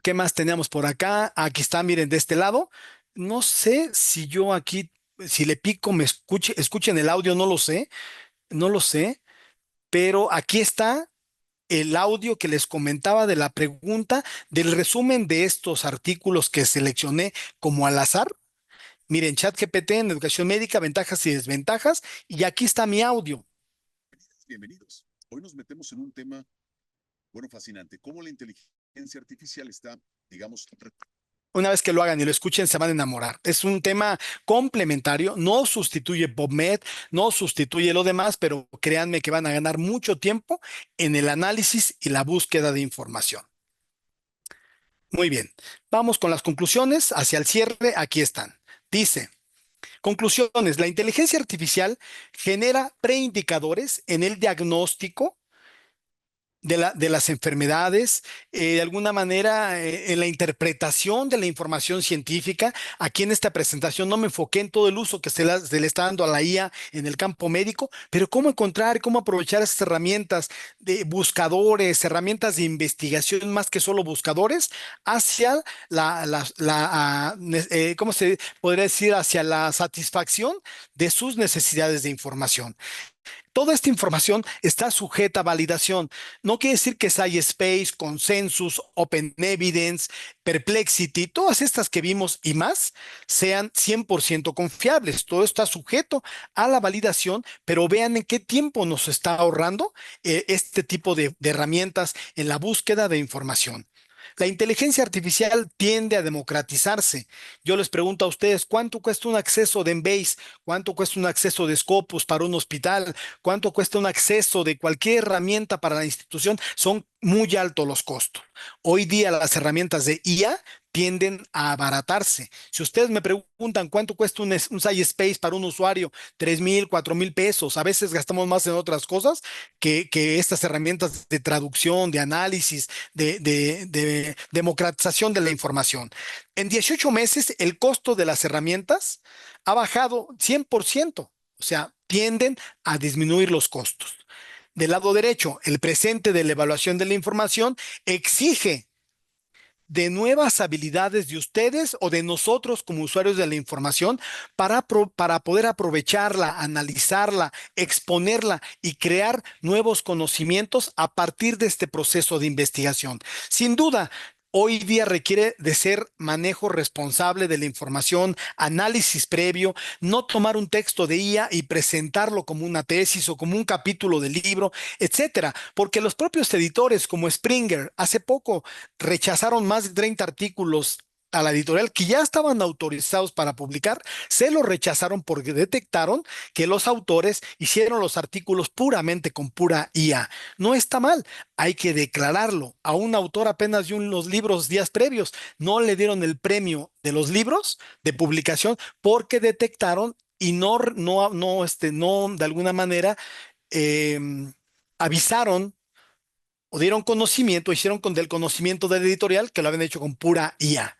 ¿Qué más teníamos por acá? Aquí está, miren, de este lado. No sé si yo aquí, si le pico, escuchen el audio, no lo sé, pero aquí está el audio que les comentaba de la pregunta, del resumen de estos artículos que seleccioné como al azar. Miren, ChatGPT en educación médica, ventajas y desventajas, y aquí está mi audio. Bienvenidos. Hoy nos metemos en un tema, bueno, fascinante. Cómo la inteligencia artificial está, digamos, Una vez que lo hagan y lo escuchen, se van a enamorar. Es un tema complementario, no sustituye PubMed, no sustituye lo demás, pero créanme que van a ganar mucho tiempo en el análisis y la búsqueda de información. Muy bien, vamos con las conclusiones hacia el cierre. Aquí están. Dice, conclusiones, la inteligencia artificial genera preindicadores en el diagnóstico de las enfermedades, de alguna manera en la interpretación de la información científica. Aquí en esta presentación no me enfoqué en todo el uso que se le está dando a la IA en el campo médico, pero cómo encontrar, cómo aprovechar esas herramientas de buscadores, herramientas de investigación más que solo buscadores, hacia ¿cómo se podría decir? Hacia la satisfacción de sus necesidades de información. Toda esta información está sujeta a validación. No quiere decir que SciSpace, Consensus, Open Evidence, Perplexity, todas estas que vimos y más, sean 100% confiables. Todo está sujeto a la validación, pero vean en qué tiempo nos está ahorrando este tipo de herramientas en la búsqueda de información. La inteligencia artificial tiende a democratizarse. Yo les pregunto a ustedes, ¿cuánto cuesta un acceso de Embase? ¿Cuánto cuesta un acceso de Scopus para un hospital? ¿Cuánto cuesta un acceso de cualquier herramienta para la institución? Son muy altos los costos. Hoy día las herramientas de IA tienden a abaratarse. Si ustedes me preguntan cuánto cuesta un SciSpace para un usuario, 3,000, 4,000 pesos. A veces gastamos más en otras cosas que estas herramientas de traducción, de análisis, de democratización de la información. En 18 meses, el costo de las herramientas ha bajado 100%. O sea, tienden a disminuir los costos. Del lado derecho, el presente de la evaluación de la información exige de nuevas habilidades de ustedes o de nosotros como usuarios de la información para poder aprovecharla, analizarla, exponerla y crear nuevos conocimientos a partir de este proceso de investigación. Sin duda, hoy día requiere de ser manejo responsable de la información, análisis previo, no tomar un texto de IA y presentarlo como una tesis o como un capítulo de libro, etcétera, porque los propios editores como Springer hace poco rechazaron más de 30 artículos a la editorial que ya estaban autorizados para publicar, se lo rechazaron porque detectaron que los autores hicieron los artículos puramente con pura IA. No está mal, hay que declararlo. A un autor apenas dio unos libros días previos, no le dieron el premio de los libros de publicación porque detectaron y no de alguna manera eh, avisaron o dieron conocimiento, hicieron del conocimiento del editorial que lo habían hecho con pura IA.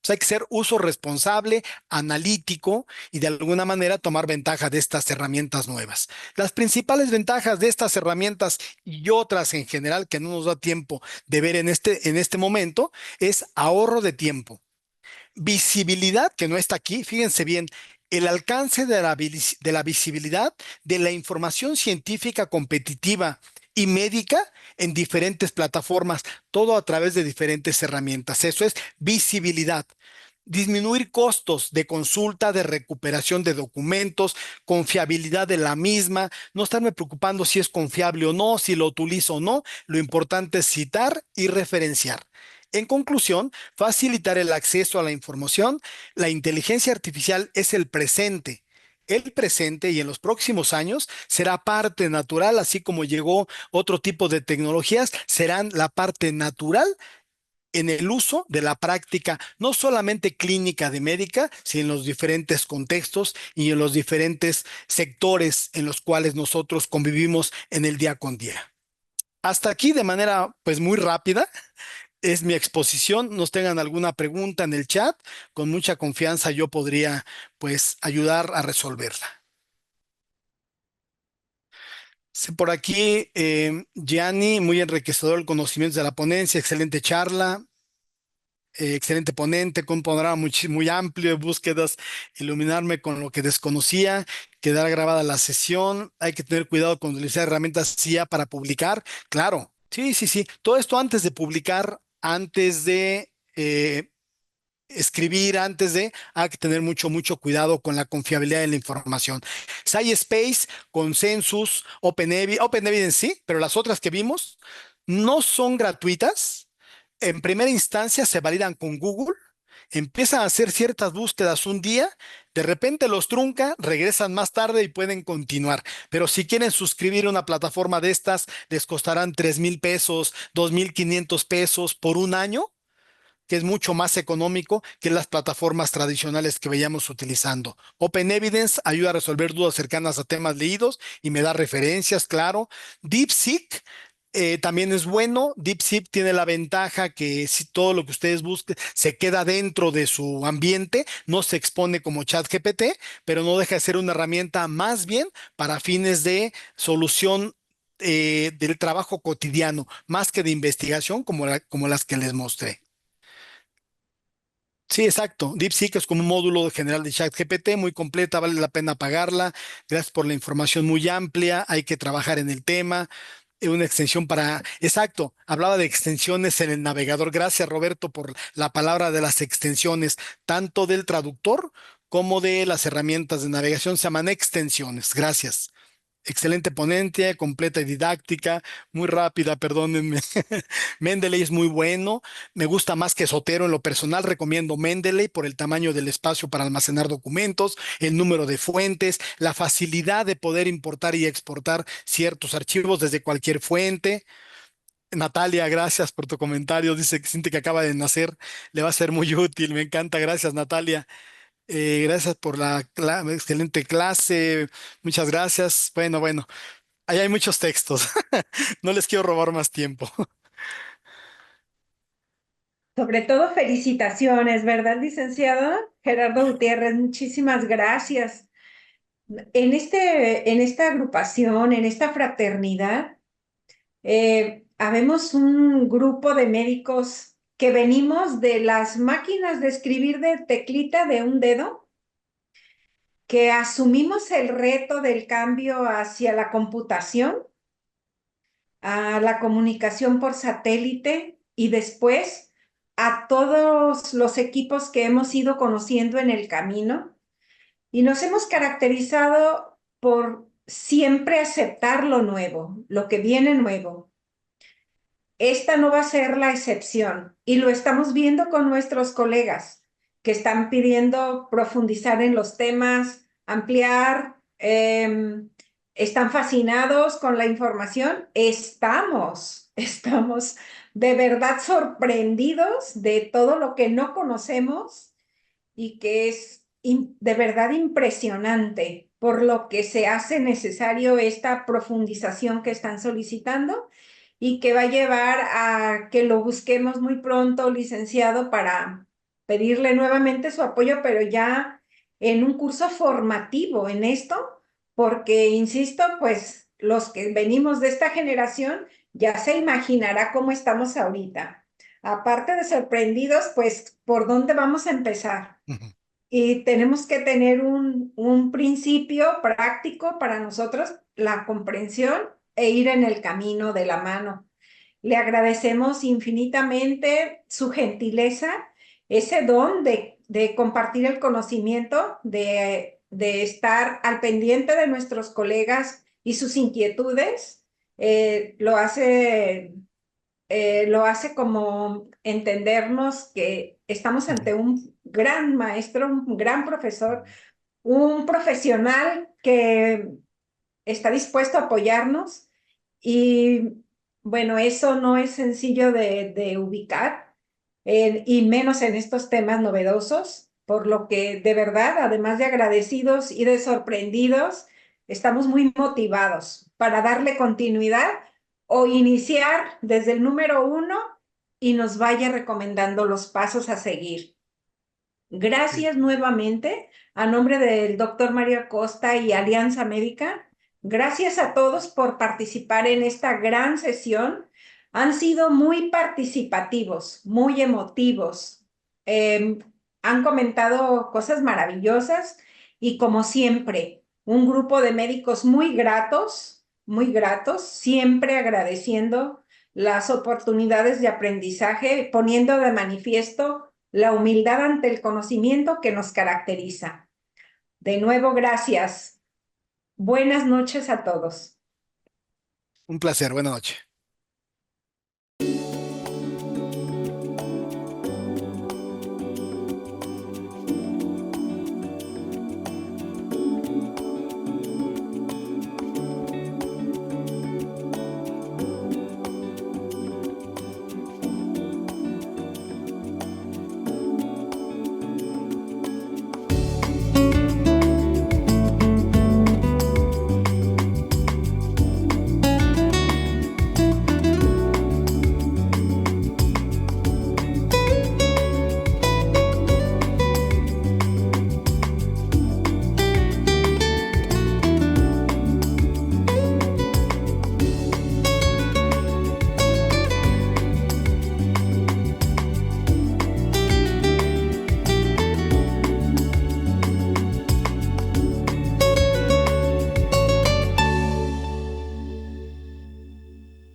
O sea, hay que ser uso responsable, analítico y de alguna manera tomar ventaja de estas herramientas nuevas. Las principales ventajas de estas herramientas y otras en general que no nos da tiempo de ver en este momento es ahorro de tiempo, visibilidad que no está aquí, fíjense bien, el alcance de la visibilidad de la información científica competitiva y médica en diferentes plataformas, todo a través de diferentes herramientas. Eso es visibilidad. Disminuir costos de consulta, de recuperación de documentos, confiabilidad de la misma, no estarme preocupando si es confiable o no, si lo utilizo o no, lo importante es citar y referenciar. En conclusión, facilitar el acceso a la información. La inteligencia artificial es el presente. El presente y en los próximos años será parte natural, así como llegó otro tipo de tecnologías, serán la parte natural en el uso de la práctica, no solamente clínica de médica, sino en los diferentes contextos y en los diferentes sectores en los cuales nosotros convivimos en el día con día. Hasta aquí de manera pues muy rápida es mi exposición. Nos tengan alguna pregunta en el chat, con mucha confianza yo podría pues ayudar a resolverla. Por aquí, Gianni, muy enriquecedor el conocimiento de la ponencia, excelente charla, excelente ponente, con un panorama muy amplio de búsquedas, iluminarme con lo que desconocía, quedar grabada la sesión. Hay que tener cuidado con utilizar herramientas CIA para publicar. Claro, sí. Todo esto antes de publicar, antes de escribir antes de, hay que tener mucho cuidado con la confiabilidad de la información. SciSpace, Consensus, OpenEvidence sí, pero las otras que vimos no son gratuitas. En primera instancia se validan con Google, empiezan a hacer ciertas búsquedas un día, de repente los trunca, regresan más tarde y pueden continuar. Pero si quieren suscribir a una plataforma de estas, les costarán 3,000 pesos, 2,500 pesos por un año, que es mucho más económico que las plataformas tradicionales que veíamos utilizando. Open Evidence ayuda a resolver dudas cercanas a temas leídos y me da referencias, claro. DeepSeek también es bueno. DeepSeek tiene la ventaja que si todo lo que ustedes busquen se queda dentro de su ambiente, no se expone como ChatGPT, pero no deja de ser una herramienta más bien para fines de solución del trabajo cotidiano, más que de investigación como las que les mostré. Sí, exacto. DeepSeek es como un módulo general de ChatGPT, muy completa, vale la pena pagarla. Gracias por la información muy amplia, hay que trabajar en el tema. Una extensión para... Exacto, hablaba de extensiones en el navegador. Gracias, Roberto, por la palabra de las extensiones, tanto del traductor como de las herramientas de navegación. Se llaman extensiones. Gracias. Excelente ponente, completa y didáctica, muy rápida, perdónenme. Mendeley es muy bueno. Me gusta más que Sotero en lo personal. Recomiendo Mendeley por el tamaño del espacio para almacenar documentos, el número de fuentes, la facilidad de poder importar y exportar ciertos archivos desde cualquier fuente. Natalia, gracias por tu comentario. Dice que siente que acaba de nacer. Le va a ser muy útil. Me encanta. Gracias, Natalia. Gracias por la excelente clase. Muchas gracias. Bueno, ahí hay muchos textos. No les quiero robar más tiempo. Sobre todo felicitaciones, ¿verdad, licenciado Gerardo Gutiérrez? Muchísimas gracias. En esta agrupación, en esta fraternidad, habemos un grupo de médicos que venimos de las máquinas de escribir de teclita de un dedo, que asumimos el reto del cambio hacia la computación, a la comunicación por satélite y después a todos los equipos que hemos ido conociendo en el camino. Y nos hemos caracterizado por siempre aceptar lo nuevo, lo que viene nuevo. Esta no va a ser la excepción y lo estamos viendo con nuestros colegas que están pidiendo profundizar en los temas, ampliar, están fascinados con la información. Estamos de verdad sorprendidos de todo lo que no conocemos y que es de verdad impresionante, por lo que se hace necesario esta profundización que están solicitando y que va a llevar a que lo busquemos muy pronto, licenciado, para pedirle nuevamente su apoyo, pero ya en un curso formativo en esto, porque, insisto, pues los que venimos de esta generación ya se imaginará cómo estamos ahorita. Aparte de sorprendidos, pues, ¿por dónde vamos a empezar? Y tenemos que tener un principio práctico para nosotros, la comprensión e ir en el camino de la mano. Le agradecemos infinitamente su gentileza, ese don de compartir el conocimiento, de estar al pendiente de nuestros colegas y sus inquietudes. Lo hace como entendernos que estamos ante un gran maestro, un gran profesor, un profesional que está dispuesto a apoyarnos y bueno, eso no es sencillo de ubicar y menos en estos temas novedosos, por lo que de verdad, además de agradecidos y de sorprendidos, estamos muy motivados para darle continuidad o iniciar desde el número 1 y nos vaya recomendando los pasos a seguir. Gracias nuevamente a nombre del doctor Mario Acosta y Alianza Médica. Gracias a todos por participar en esta gran sesión. Han sido muy participativos, muy emotivos. Han comentado cosas maravillosas y como siempre, un grupo de médicos muy gratos, siempre agradeciendo las oportunidades de aprendizaje, poniendo de manifiesto la humildad ante el conocimiento que nos caracteriza. De nuevo, gracias. Buenas noches a todos. Un placer, buena noche.